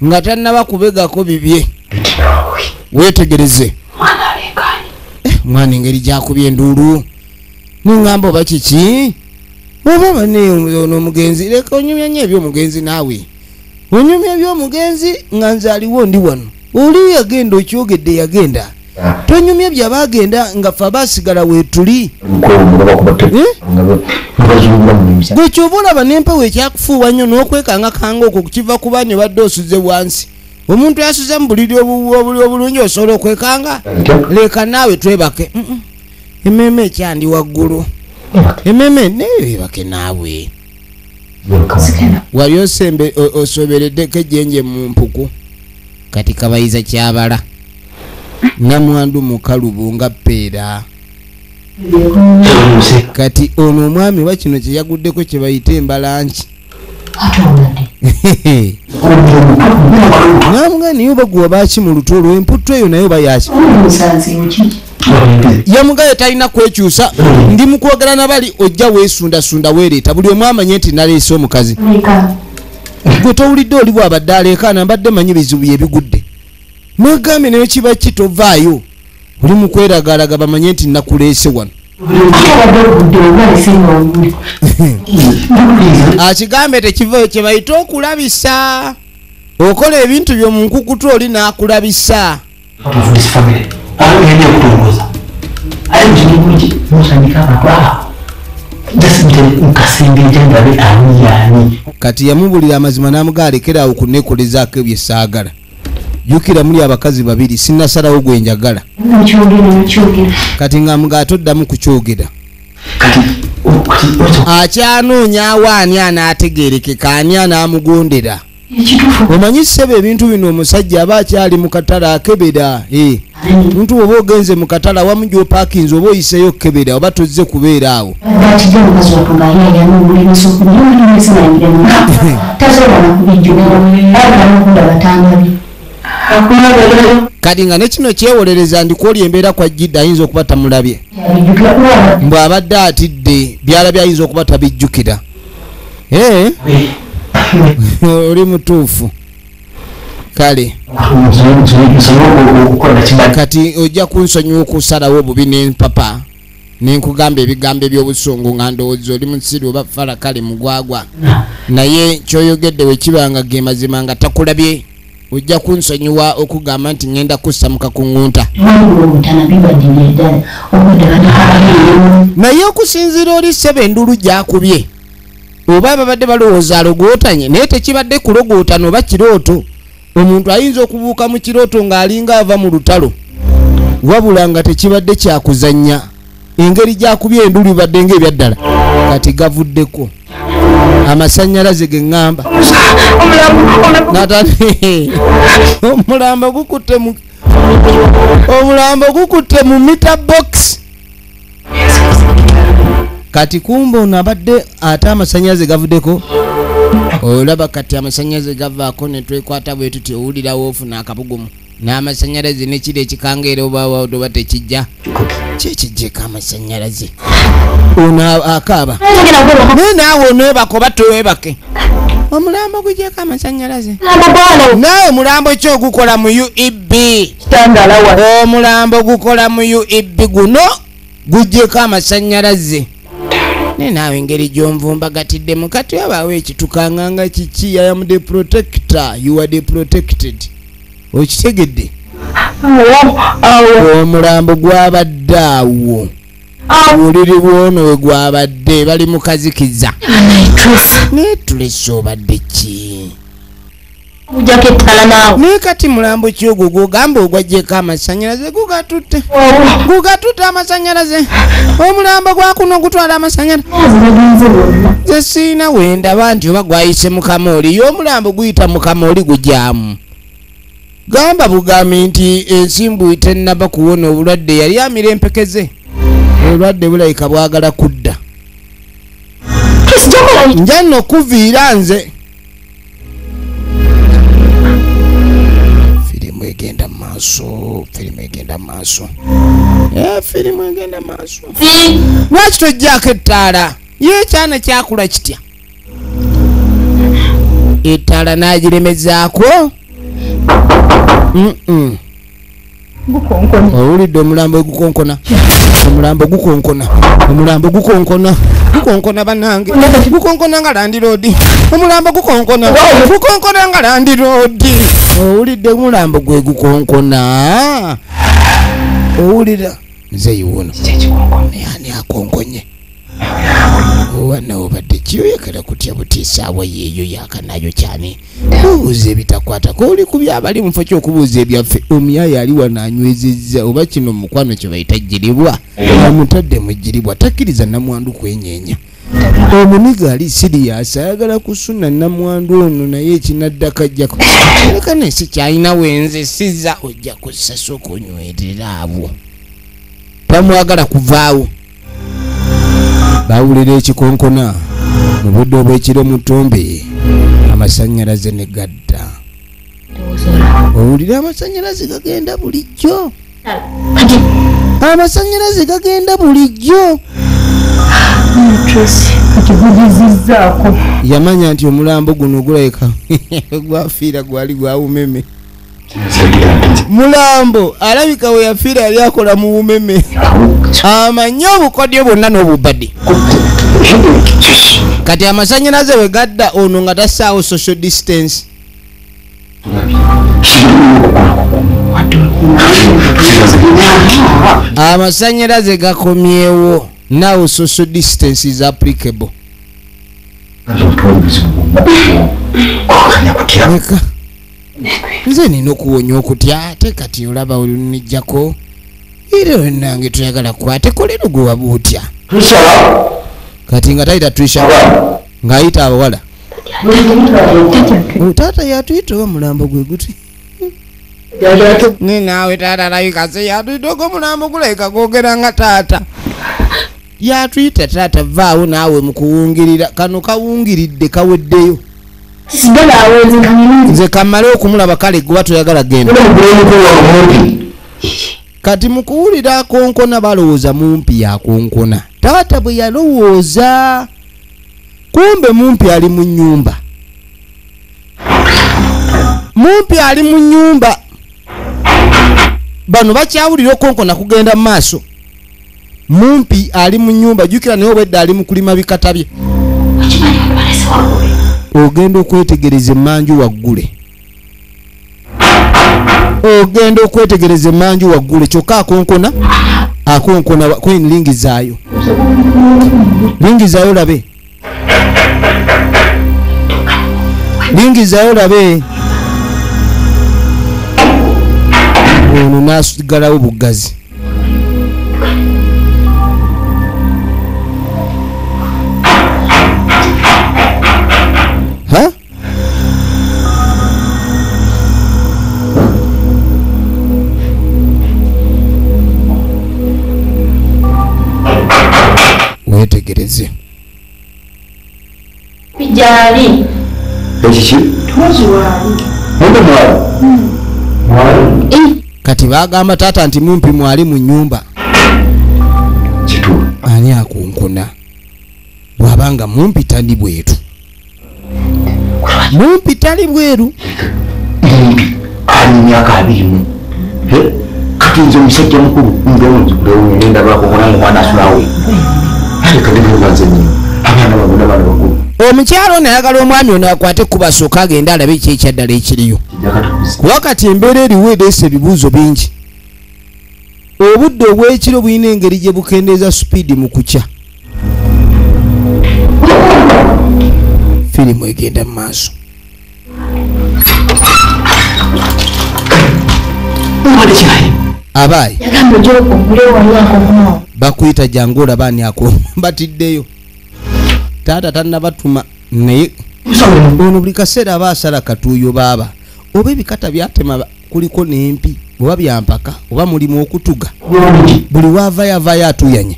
nga tannaba kubegako bibye. Weetegereze mwana engeri gyakubye enduulu niŋŋamba oba kiki oba baneyo n'omugenzi leka onyumya nnyo eby'omugenzi naawe onyumya eby'omugenzi nga nze aliwo ndi wano oli yagenda okyogedde yagenda tonyumya byabagenda nga ffe abaasigala weetuli gwe kyova olaba n'empewo ekyakufuuwa nnyo n'okwekangakanga okwo kukiva ku banyo badde osuze wansi omuntu yasuze mu buliri obulungi osobola okwekanga leka naawe twebake emmeeme ekyandi waggulu emmeeme neebake naawe wali osembe osobereddeko ejjenje mu mpuku kati kabayiza kyabala namwandu mukalubu nga ppeera kati ono omwami wa kino kye yaguddeko kye bayita embalanki namuga niyo bagwa baki mu lutolo emputto eyo nayo bayaki yamugaye talina kwekyusa ndi mukwogera nabali ojja weesundasunda weereeta buli omu amanye nti naleese omukazi gwe towulidde oli bwabadde aleekaana mbadde manyi bizibu yebigudde mwegambye nayo kiba kitovaayo oli mukweragalaga bamanye nti nakuleese wano akigambe tekivaayo kye bayita okulabisa okola ebintu by'omu nkukutu oli n'akulabisa kati yamubulira amazima n'amugalekerawo kunekolezaako ebyesaagala jukira muli abakazi babiri sinasalawo gwe njagala kati nga mugatoddamu kukyogera akyanoonya awaani anaategeerekeka ani anaamugondera omanyi ssebe ebintu bino omusajja aba akyali mu katale akebera muntu oba ogenze mu katale awamu gy'opaakinze oba oyiseyo kebera oba tozze kubeera awo kati nga ne kino kyewolereza ndikwoli embeera kwa jjidde ayinza okuba tamulabye mbw abadde atidde byalabye ayinza okuba tabijjukira oli mutuufu kale kati ojja kunsonyiwa okusalawo obubi nempapa nenkugamba ebigambo ebyobusungu nga ndowooza oli musiri oba fala kale mugwagwa naye kyoyogedde wekibanga ge mazima nga takulabye ojja kunsonyiwa okugamba nti ngenda kussa mu kakuŋŋunta naye okusinziira oli ssebe endulu gyakubye oba babadde balowooza alogootanye naye tekibadde kulogootana oba kirooto omuntu ayinza okubuuka mu kirooto ng'alinga ava mu lutalo wabula nga tekibadde kyakuzannya engeri gyakubye endulu ibadde ng'ebyaddala kati gavuddeko amasannyalaze ge ŋŋamba omulambo gukutte mu mita box kati kumbe ono abadde ate amasannyalaze gavuddeko olaba kati amasannyalaze gavaako ne twekwata bwe tuti owulira woofuna akabugumu n'amasannyalaze nekiri ekikangeera oba tekijja kikijjeko amasannyalaze ono akaaba naye naawe onwebake oba tewebake omulambo gujjeko amasannyalaze naawe mulambo ki ogukola mu UEB omulambo gukola mu UEB guno gujjeko amasannyalaze naye naawe engeri gy'onvumbagatidde mukati wabaawo ekitukanganga kiki I am the protector you are the protected okitegedde omulambo gwabadde awo obuliri bwono we gwabadde bali mu kazikiza naye tulese obadde ki ujjako ettala naawe naye kati mulambo ki ogwo gwogamba ogwajjeko amasanyalaze gugatutte amasanyalaze omulambo gwakuno gutwala amasanyalaze bagenze bonna ze siina wendaba nti oba gwayise mu kamooli ye omulambo guyita mu kamooli gujyamu gamba bugambi nti ensimbu tennaba kuwona obulwadde yali amira empekeze obulwadde bulayika bwagala kudda nja nno kuviira nze firimu egenda maaso lwaki tojjaako ettaala ye ekyana kyakula kitya ettaala n'agiremezaako owulidde omulambo gukonkona bannange gukonkona nga landiroodi omulambo gukonkona nga landiroodi owulidde omulambo gwe gukonkona owulira nze yiwono yani akonkonye owana obadde kiyoyekera kutya butiisaawa yeeyo yakanayo cyane buuza ebitakwata kooli kubya abali mufo ky'okubuuza ebyaffe omuyaya ali wano anywezezza oba kino mukwano kye bayita jjiribwa amutadde mu jjiribwa takkiriza namwandu kwenyeenya omuniga ali siriyasi ayagala kusuna namwandu ono naye ekinaddakajjako leka nensi kyalina wenze sizza ojja kusasa okunywerera abo tamwagala kuvaawo bawulira ekikonkona mu budde obw'ekiro mu ttombe amasannyalaze ne gadda owulira amasannyalaze gagenda bulijjo ekivugizizzaako yamanya nti omulambo guno gulabika gwafiira gwali gwa bumeme mulambo alabika we yafiira yali akola mu bumeme amanye obukodyo bwonna n'obubadde kati amasannyalaze we gadda ono nga tassaawo social distance amasannyalaze gakomyewo now social distance is applicable nze nina okuwonya okutya ate kati olaba olunijjako era wenange tuyagala kukwate kolero gwe wabuutya kati nga tayita twisha ng'ayita abawala taata yatuyita oba mulambo gwe guti ninaawe taata alabika se yatuyita ogwo mulambo gulayika gwogera nga taata yatuyita taata vaawo naawe mukuwungirira kano kawungiridde kaweddeyo nze kamale okumulaba kale guba toyagala genda kati mukuwulira akonkona balowooza mumpi yakonkona taata bwe yalowooza kumbe mumpi ali mu nnyumba bano bakyawulira okonkona kugenda mu maaso mumpi ali mu nnyumba jjukira naye obwedde ali mu kulima bikata bye ogenda okwetegereza emmanju waggule kyokka akonkona kweni lingizaayo labe ono nasigalawo bugazi wetegereze bijali ekiki tuziwali kati bagamba taata nti mumpi mwali mu nnyumba kitu ani akonkona bwabanga mumpi tali bweru ali myaka 20 kati nze omusajja mukulu ndowooza ngenda bakokona mwana asulawe ali kadebulubanze nnyo abaana babona bana bakulu omukyalo ono ayagala omwami ono akwate kubasooka agenda alabe ekyekyadala ekiriyo kuba kati embeera eriwo ereesa ebibuuzo bingi obudde obw'ekiro bulina engeri gye bukendeeza supiidi mu kukya. Firimu egenda mu maaso. Abaayi bakuyita jangu olaba ani ako batiddeyo. Taata tannabatuma naye ono buli kaseera aba asala katuuyo baaba oba ebikata byatema kuliko n'empi oba byampaka oba mulimu okutuga buli waavaayo atuyanye.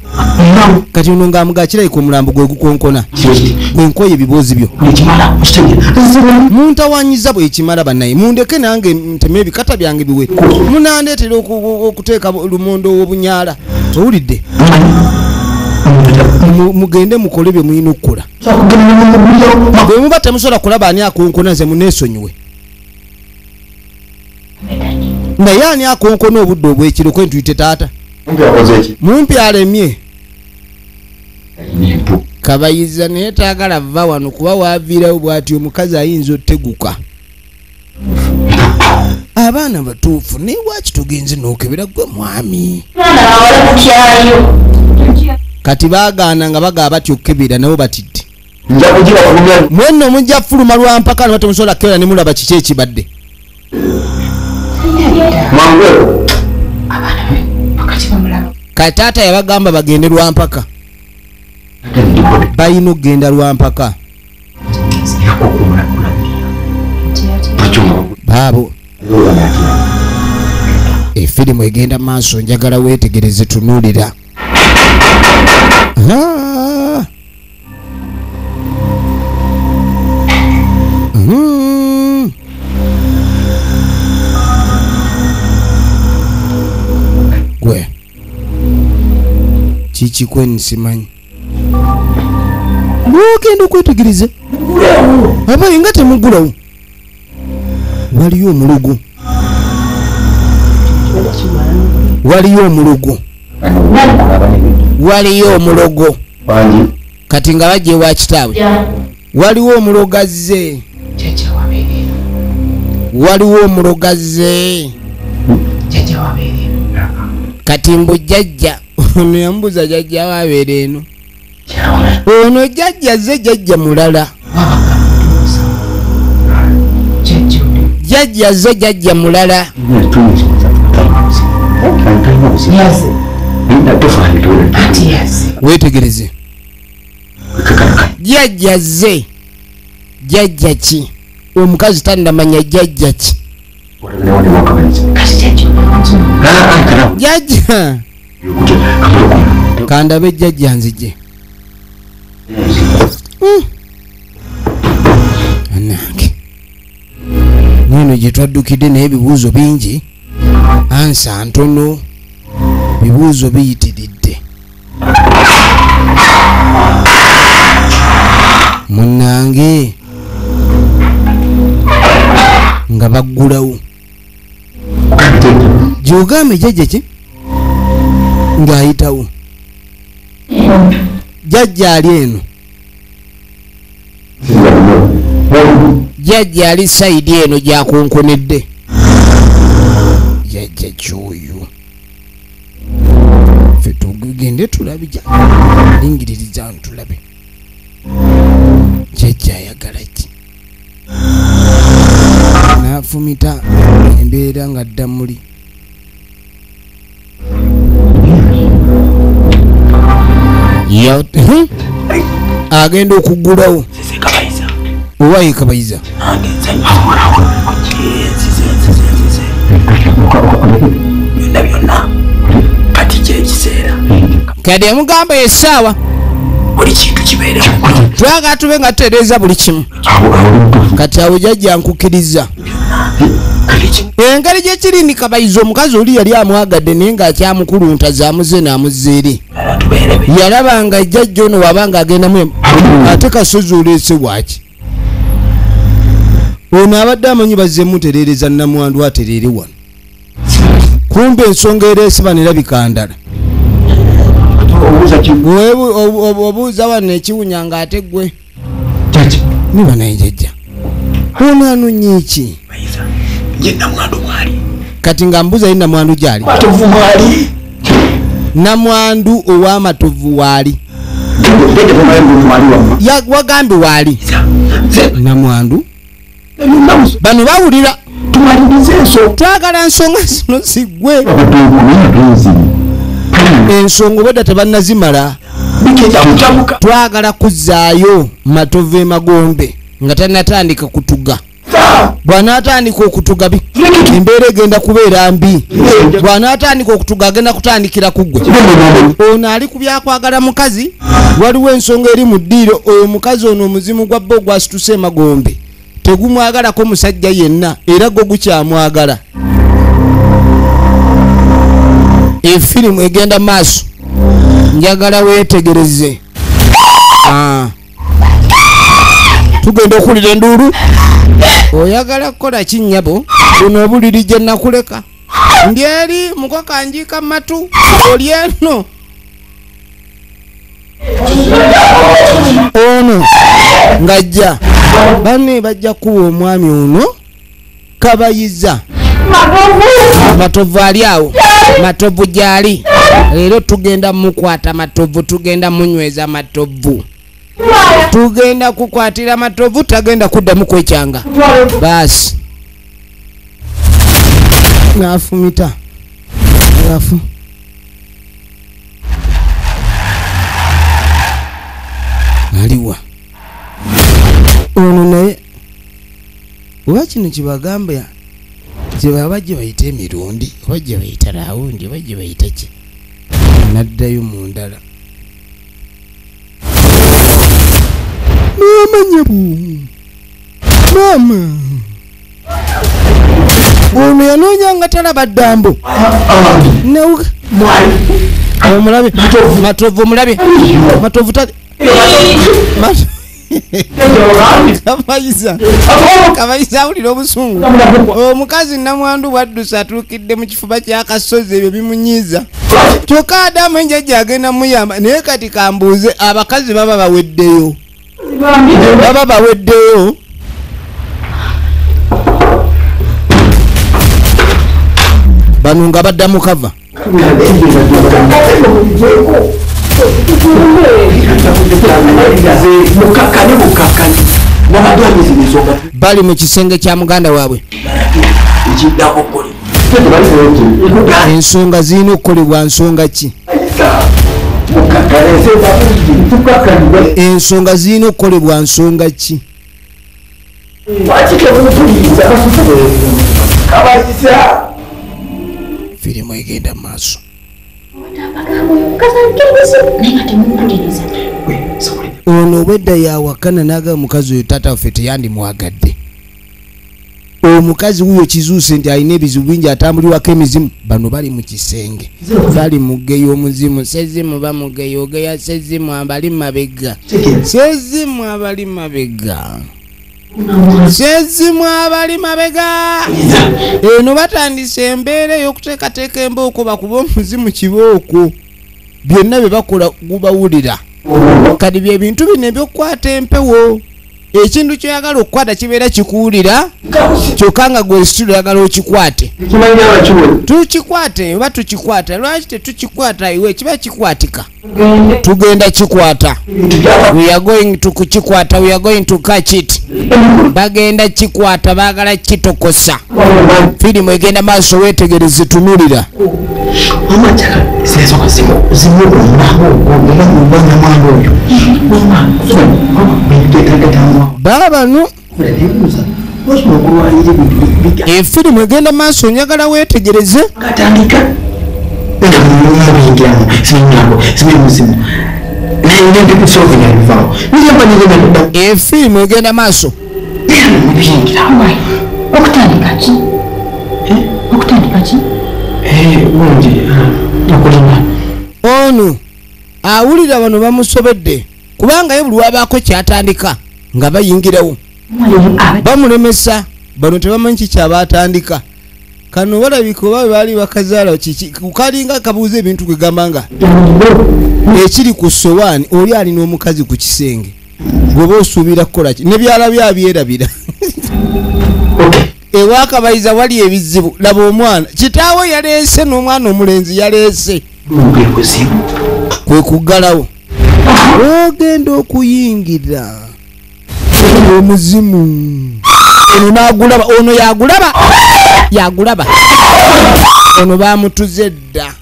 Kati ono ng'amuga kirabika omulambo gwe gukonkona gwe nkoye ebiboozi byo muntawanyiza bwe kimala bannaye mundeke nange nteme ebikata byange biwe munandeetera okuteeka lumondo w'obunyaala owulidde mugende mukole bye mulina okukola bwe muba temusobola kulaba ani akonkona nze muneesonyiwe naye ani akonkona obudde obw'ekiro kwe ntuyite taata mumpi alemye kabayiza naye taagala vva wano kuba waaviirawo bw'ati omukazi ayinza oteguka abaana batuufu naye waki tugenze n'okebera gwe mwami kati baagaana nga bagaba batyo okukebera nabo batidde mwenno mujja fuluma lwampaka ne batamusobola kukebera ne mulaba kiki ekibadde kati taata yabagamba bagende lwampaka balina okugenda lwampaka baabo efirimu egenda maaso njagala weetegereze tunuulira gwe kiki kweni simanyi bwogenda okwetegereze abaye nga temugulawo waliyo omulugu waliyo omulogo kati nga bajja ewa kitaawe waliwo omulogaze kati mbu jjajja ono yambuza jjajja wabeera eno ono jjajja ze jjajja mulala jjajja ze jjajja mulala weetegereze jjajja ze jjajja ki omukazi tannamanya jjajja ki jjajja kandabe jjajja nzije anange neno gye twaddukidde naye ebibuuzo bingi ansa ntono bibuuzo biyitiridde munnange nga baggulawo gyogambe jjajja ki ng'ayitawo jjajja ali eno jjajja ali sayidi eno gyakonkonedde jjajja kyoyo ffe tugende tulabija lingiririza ntulabe jjajja ayagala ki n'afumita embeera nga dda muli agenda okuggulawo owaye kabayiza kadi emugamba essaawa buli kintu kibeere twaga tube nga tutereeza buli kimu kati awo jjajja nkukiriza engeri gyekirindi kabayiza omukazi oli yali amwagadde naye ng'akyamukulunta zaamuze n'amuzza eri yalaba nga jjajja ono wabanga agendamu ate kasozi oleese bwaki ono abadde amanyi bazze mutereereza namwandu atereere wano kumbe ensonga ereesiba nerabika ndala obuuza wano ekiwunya ng'ate ggwe niba naye jjajja ono anonye eki ye namwandu mwali kati nga mbuza ye namwandu gyali Namwandu ow'amatovu waali. Wagambye waali. Namwandu. Bano bawulira. Twagala ensonga zino ziggwe. Ensonga obwedda tebannazimala. Twagala kuzzaayo Matovu e Magombe nga tannatandika kutuga. Bw'anaatandika okutuga embeera egenda kubeera mbi. Bw'anaatandika okutuga agenda kutandikira ku ggwe. Ono ali ku byakwagala mukazi. Waliwo ensonga eri mu ddiiro. Oyo mukazi ono omuzimu gwa bbo gwasituse e Magombe tegumwagalako musajja yenna era gwo gukyamwagala. Efirimu egenda maaso. Njagala weetegereze. Tugenda okulira enduulu. Oyagala kukola kinnyabo buno obuliri gye nakuleka ndi eri mukokanjiika matu oli eno. Ono ngajja banne bajja kuwa omwami ono kabayiza. Matovu ali awo. Matovu gyali. Leero tugenda mukwata Matovu, tugenda munyweza Matovu. Tugenda kukwatira Matovu, tagenda kuddamu kwekyanga. Basi. Naafumita. Naafu. Aliwa. Ono naye oba kino kibagamba gye baba gye bayita emirundi oba gye bayita rawundi oba gye bayita ki naddayo mu ndala. Mama ono yanoonya nga talaba ddambo. Omulabe Matovu omulabe Matovu Kabayiza awulira obusungu. Omukazi Namwandu bwaddusa atuukidde mu kifuba ky'akasozi ebyo bimunyiiza. Kyokka Adamu enjajja agenda muyamba naye kati kambuuze abakazi baba baweddeyo. Baba baweddeyo. Bano nga baddamu kava. Bali mu kisenge kya muganda waabwe. Ensonga zirina okukolebwa nsonga ki? Ensonga zirina okukolebwa nsonga ki? Firimu egenda maaso. Ono obwedda yawakana naga mukazi oyo taata waffe teyandimwagadde. Omukazi wuyo kizuuse nti alina ebizibu bingi atambulirwako emizimu. Bano bali mu kisenge. Bali mugeyo omuzimu. Sezimu bamugeyo ogeya sezimu abali mabega. Sezimu abali mabega. Sezimu abali mabega. Eno batandise embeera ey'okuteekateeka embooko bakuba omuzimu kibooko. Byonna bye bakola gubawulira. Kati bye bintu bino ebyokukwata empewo. Ekintu kyoyagala okukwata kibeera kikuwulira kyokka nga gwe situlo oyagala okikwate. Tukikwate oba tukikwata. Lwaki tetukikwata iwe kiba kikwatika. Tugenda kikwata. We are going to kukikwata. We are going to catch it. Bagenda kikwata baagala kitokosa. Firimu egenda maaso weetegereze tunulira. Babano efirimu egenda maaso njagala weetegereze. Efirimu egenda maaso. Okutandika ki? Okutandika ki? Ono awulira bano bamusobedde kubanga ye buli wabaako kyatandika nga bayingirawo bamulemesa. Bano tebamanyi kikyabatandika. Kano balabika oba baali bakazaala kukalinga kabuuza ebintu kwegambanga ekiri ku sowaani oli alina omukazi ku kisenge bw'oba osuubira kukola ki nebyala byabyerabira. Ewakabayiza wali ebizibu. Laba omwana kitaawe yaleese n'omwana omulenzi yaleese mumpe kuzimu kwe kugalawo ogenda okuyingira omuzimu ono nagulaba ono yagulaba ono bamutuze dda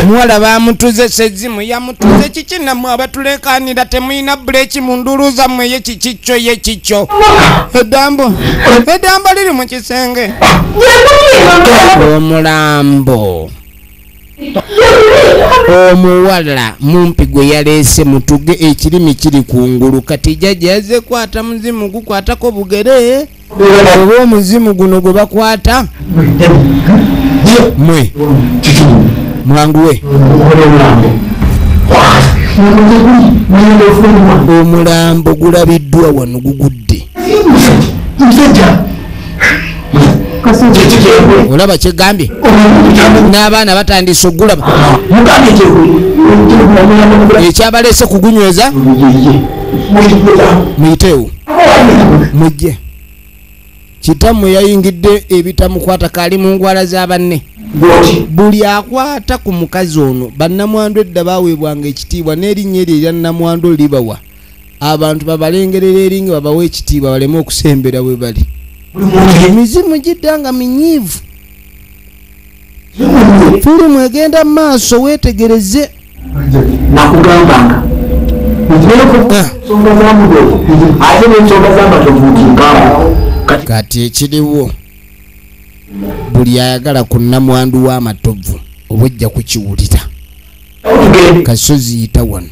omuwala bamutuze sezimu yamutuze kiki nammwe abatulekanira temuyina buleki mu ndulu zammwe ye kikikyo eddambo liri mu kisenge omulambo omuwala mumpi gwe yaleese mutuge ekirimi kiri kungulu kati jjajja yaze kwata muzimu gukwatako bugere oba omuzimu guno gwe bakwata mwe mwanguwe omulambo gulabiddwa wano gugudde olaba kyegambye n'abaana batandise ogulaba ekyabaleese kugunyweza muyiteewo mujje kitammwe yayingidde ebitamukwata kali mu ngwala z'abanne buli akwata ku mukazi ono bannamwandu edda baweebwanga ekitiibwa n'erinnya eryo erya nnamwandu libawa abantu babalengerera eringa babawe ekitiibwa baleme okusembera we bali emizimu giddanga minyiivu firimu egenda mu maaso weetegereze nakugambanga ate n'ensonga z'amatovuukinkaawo kati ekiriwo buli ayagala ku nnamwandu w'amatovu oba ojja kukiwulira kasozi yita wano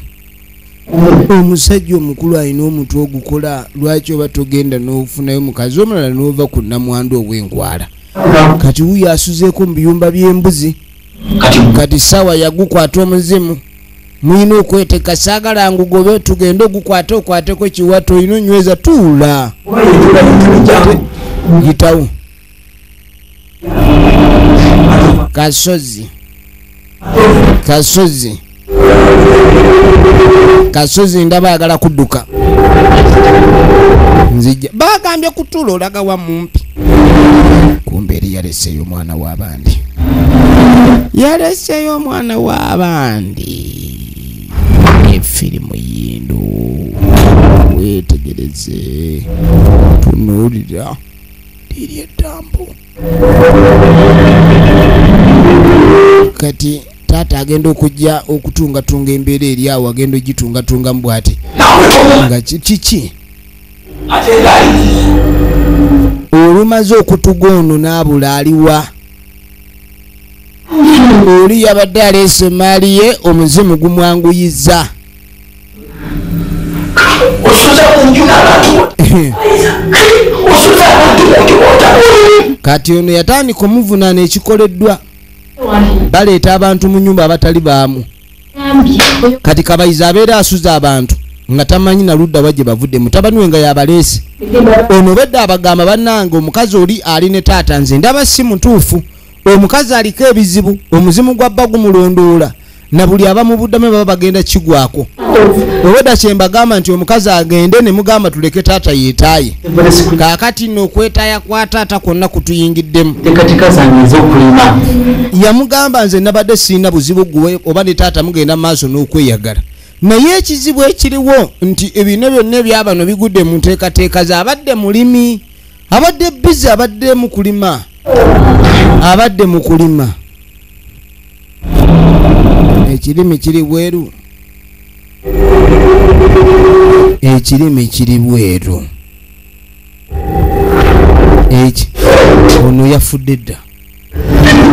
omusajja omukulu alina omutwe ogukola lwaki oba togenda n'ofunayo mukazi omulala n'ova ku nnamwandu ow'enkwala kati wuyo asuzeeko mu biyumba by'embuzi kati sawa yagukwata omuzimu muyina okweteka saagala ngugobe tugende ogukwate okwateko kiwato olina onyweza tuula yitawo kasozi ndaba ayagala kudduka nzijja bagambye kutuula olaga wa mumpi kumbe eri yaleseeyo omwana w'abandi efirimu yino weetegereze tunuulira liri eddambo kati taata agenda okujja okutungatunga embeera eri awo agenda ogitungatunga mu bwati nga kiki olumaze okutuga ono n'abula aliwa oli yabadde aleese emaali ye omuzimu gumwanguyiza kati ono yatandika omuvunaana ekikoleddwa baleeta abantu mu nyumba abatali baamu kati kabayizi abeera asuza abantu nga tamanyi naludda wajje bavudde mutabani we nga yabaleese ono bedda abagamba bannange omukazi oli ali ne taata nze ndaba si mutuufu omukazi aliko ebizibu omuzimu gwabba gumulondoola na buli abamubuddamu baba bagenda kigwako obwedda kyembagamba nti omukazi agende ne mugamba tuleke taata yeetaaye kaakati nno okwetaaya kwa taata kwonna kutuyingiddemu yamugamba nze nabadde sirina buzibu gwe oba ne taata mugenda mu maaso n'okweyagala naye ekizibu ekiriwo nti ebino byonna ebyabano bigudde mu nteekateeka ze abadde mulimi abadde bizi abadde mu kulima ekirimi kiri bweru eki ono yafudde dda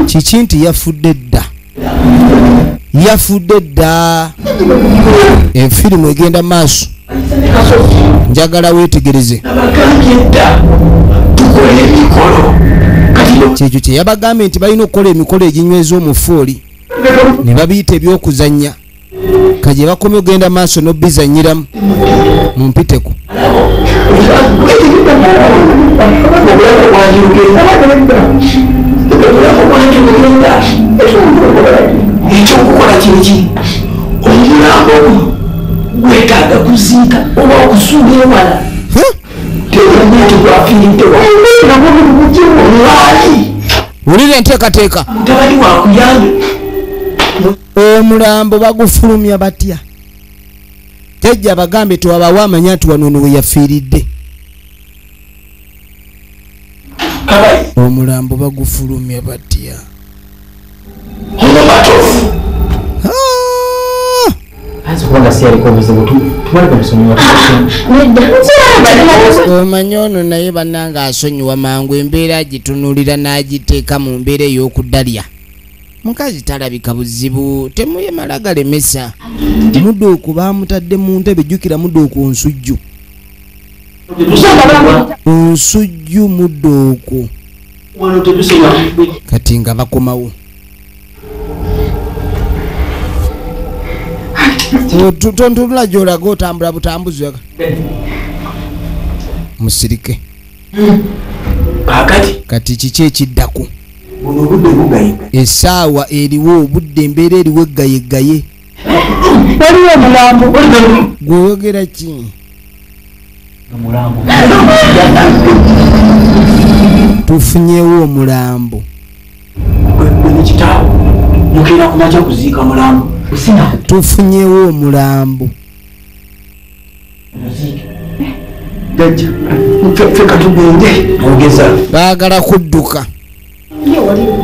kiki nti yafudde dda efirimu egenda maaso njagala weetegereze kyekyo kye yabagambye nti balina okukola emikolo eginyweza omufooli ne babiyita ebyokuzannya kaje bakomye ogenda maaso n'obizanyiramu mumpiteku ekyokukola kiriki omulambo gwetaaga kuziika oba okusuula ewala teyanyetegwafiiriddewa omwali Ulire nteekateeka. Mutabani wakuyambe. Omulambo bagufulumya batya? Tejja bagambe tewabawa amanya nti wano we yafiiridde. Kabayi. Omulambo bagufulumya batya? Ono matofu. Kubanga si aliko obuzibu tumale kumusonyiwa. Omanyi ono naye bannanga asonyiwa mangu embeera gitunuulira n'agiteeka mu mbeera ey'okudalya. Mukazi talabika buzibu temuyemala galemesa. Muduuku baamutadde mu ntebe jjukira Muduuku nsujju. Nsujju Muduuku. Kati nga bakomawo. Tontulula gy'olaga otambula butambuzi musirike. Kati kiki ekiddako? Essaawa eriwo obudde embeera eriwo eggayegaye. Waliwo omulambo. Gw'oyogera ki? Omulambo. Tufunyewo omulambo. Kitaawo mukira kumaja kuziika mulambo. Tufunyewo omulambo. Jajja feka tugende ogeza baagala kudduka.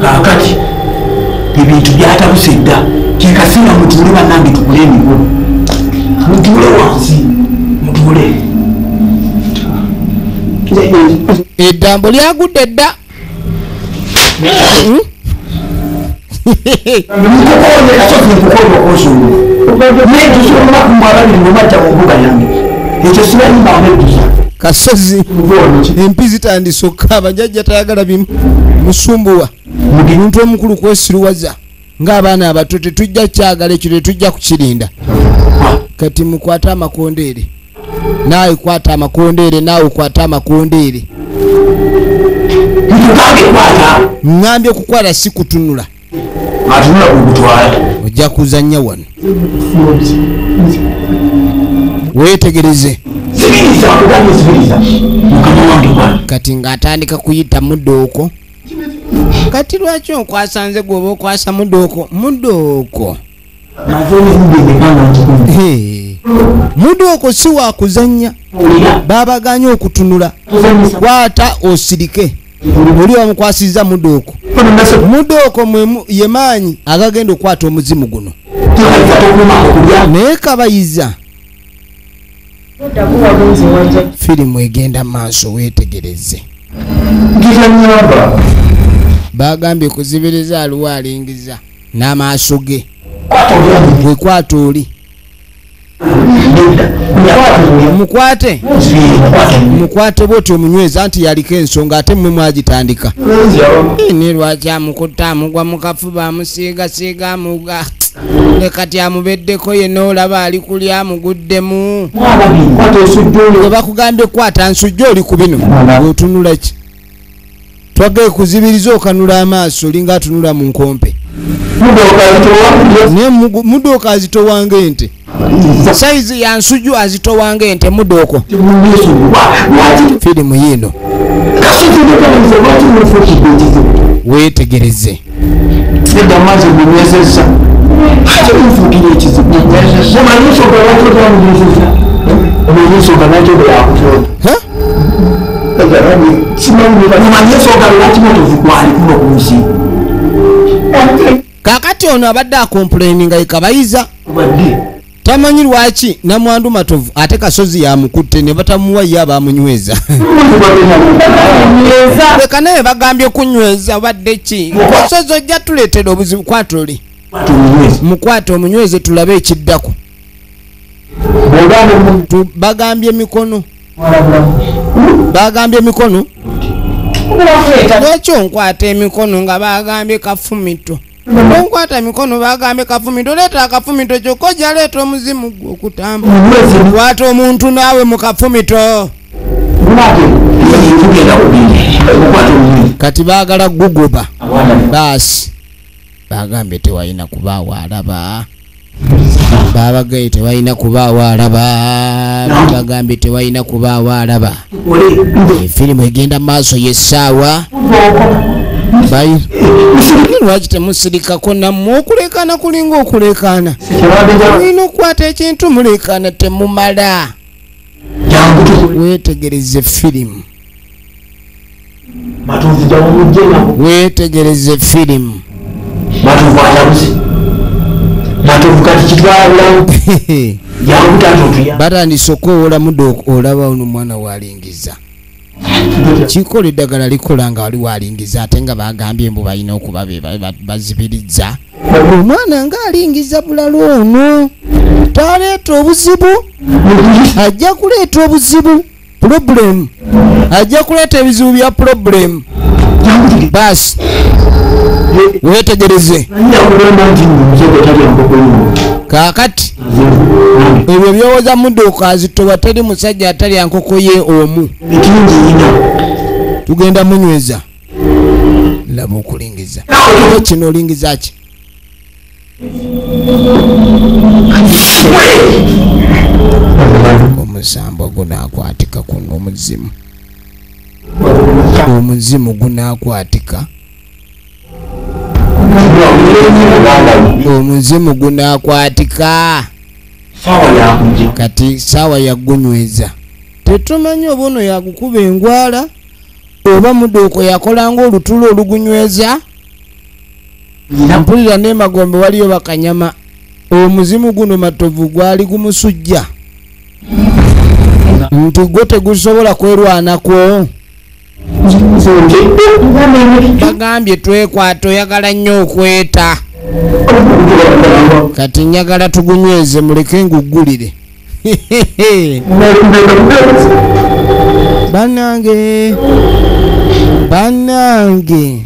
Kaakati ebintu byatabuse dda kyekasiina mutuule bannange tukule emikono mutuule wansi mutuule. Eddambo lyagudde dda. Mukukoonye kasozi nkukoonye okosonga naye tusobola kumwalabiri mwebajja mu mbuga yange ekyo sibanyimbamu eddusa. Kasozi empi zitandise okkaaba jjajja tayagala bimu musumbuwa omuntu omukulu kwesiruwaza ng'abaana abato tetujja kyagala ekyo tetujja kukirinda. Kati mukwate amakondeere naawe kwata amakondeere naawe kwata amakondeere. Ŋŋambye okukwata si kutunula. Atunula kugutwala ojja kuzannya wano weetegereze. Kati ng'atandika kuyita Mudooko. Kati lwaki okwasanze gwoba okwasa Mudooko? Mudooko Mudooko si wakuzannya, babaganye okutunula. Kwata osirike oli wamukwasizza Mudooko. Mudooko ye maanyi agagenda okwata omuzimu guno. Naye kabayiza firimu egenda maaso weetegereze. Bagambye kuzibiriza aluwa alingiza n'amaaso ge. Gwe kwata oli mukwate bwoti omunyweza anti yaliko ensonga ate mmwe mwagitandika. Ne lwaki amukutta amugwa mu kafuba amusiigasiiga amuga lekati amubeddeko yenna olaba ali kuli amuguddemu. Bwe bakugambye kwata nsujja oli ku bino otunula ki? Twagaye kuzibiriza okanula amaaso olinga atunula mu nkompe. Naye Mudooko azitowanga ente. Saizi ya nsujju azitowanga ente Mudooko. Firimu yino weetegereze. Kakati ono abadde akomplaininga ekabayiza tamanyi lwaki namwandu matovu ate Kasozi yamukutte ne batamuwa ye abamunyweza. Leka naye bagambye kunyweza badde ki? Kasozi ojja tuleetera obuzibu. Kwata oli mukwate omunyweze tulabe ekiddako. Bagambye mikono. Bagambye mikono. Lwaki onkwata emikono nga bagambye kafumito? Onkwata mikono bagambye kafumito. Leeta akafumito kyokka ojja leeta omuzimu gwe okutamba. Kwata omuntu naawe mu kafumito. Kati baagala gugoba baasi. Bagambye tewalina kubaawo alaba. Babagaye tewalina kubaawo alaba. Bagambye tewalina kubaawo alaba. Firimu egenda maaso y'essaawa bayi lwaki temusirikako nammwe okulekana kulinga okulekana olina okukwata ekintu mulekana temumala wetegereze firimu wetegereze firimu batandise okwewola mudde olaba ono mwana walingiza kikola eddagala likola nga wali walingiza ate nga bagambye mbu balina okuba bazibiriza omwana nga alingiza bulala ono taleeta obuzibu ajja kuleeta obuzibu problem ajja kuleeta ebizibu bya problem basi wetegereze kakati ebyo byowoza mudduka azitoba teri musajja atalya nkoko ye omu tugenda munyweza laba okulingiza kino olingiza ki omusambo gunakwatika kuno omuzimu omuzimu gunakwatika omuzimu gunakwatika kati sawa yagunyweza tetumanyi oba ono yagukuba engwala oba muduuko yakolanga olutulo olugunyweza mpulira n'emagombe waliyo bakanyama omuzimu guno matovu gwali gumusujja nti gwe tegusobola kwerwanako bagambye twekwata oyagala nnyo okweta kati njagala tugunyweze muleke nguggulire bannange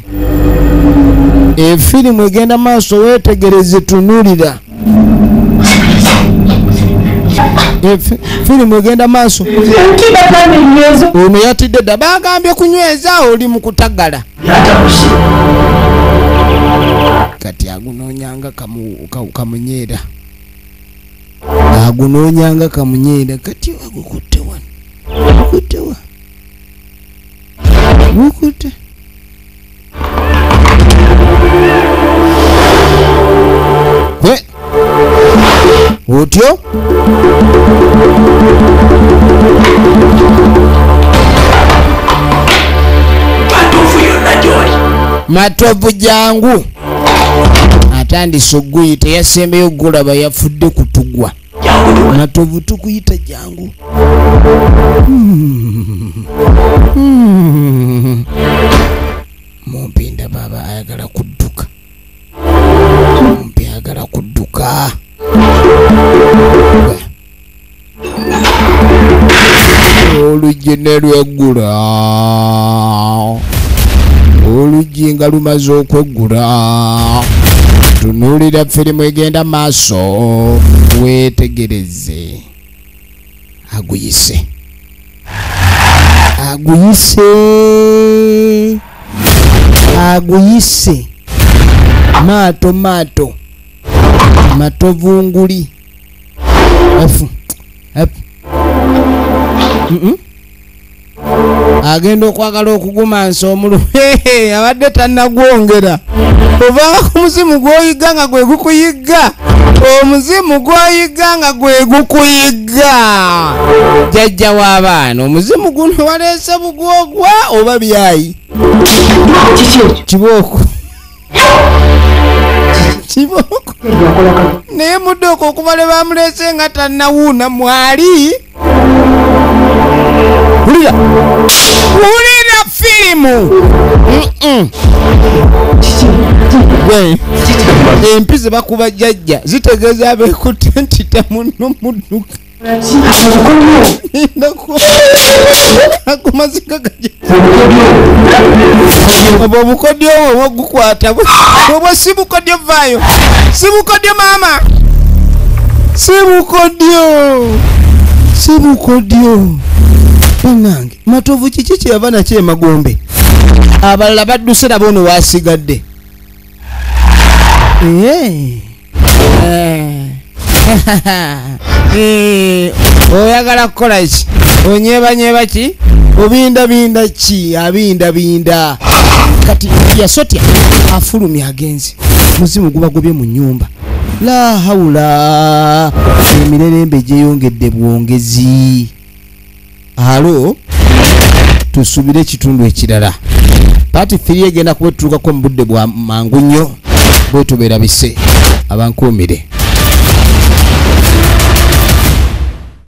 efirimu egenda maaso wetegereze tunulira firimu egenda maaso ono yatidde dda bagambye kunyweza oli mu kutagala kati agunoonyanga kamunyeera agunoonyanga kamunyeera kati agukutte wano gukutte wa gukutte otyo matovu jangu atandise okuguyita yasembeyo ogulaba yafudde kutugwa matovu tukuyita jangu mumpinda baba ayagala kudduka mumpi ayagala kudduka oluggi ne lweggula oluggi nga lumaze okweggula tunuulira firimu egenda maaso wetegereze aguyise maato matovunguli agenda okwagala okugumansa omulu abadde tannagwongera ovanga ku muzimu gwoyiga nga gwe gukuyigga omuzimu gwoyiga nga gwe gukuyigga jjajja w'abaana omuzimu guno waleese bugwogwa oba byayi kibooko naye muddooko okuba le bamuleese nga tannawuuna mwali wulira firimu empi ze bakuba jjajja zitegeeza abeekutte nti tamuno mudduka akumaziga gaje obo obukodyo obwo ogukwata obwo si bukodyo vaayo si bukodyo maama si bukodyo nange matovu kiki kyeyava nakyo emagombe abalala badduse laba ono wasigadde oyagala kukola ki onyeebanyeba ki obindabinda ki abindabinda kati yasotya afulumya agenzi muzimu gubagobye mu nnyumba la haula emirerembe gyeyongedde bwongezi alo tusubire ekitundu ekirala pati 3 egenda kubetutukako mu budde bwa mangu nnyo bwe tubeerabise abankuumire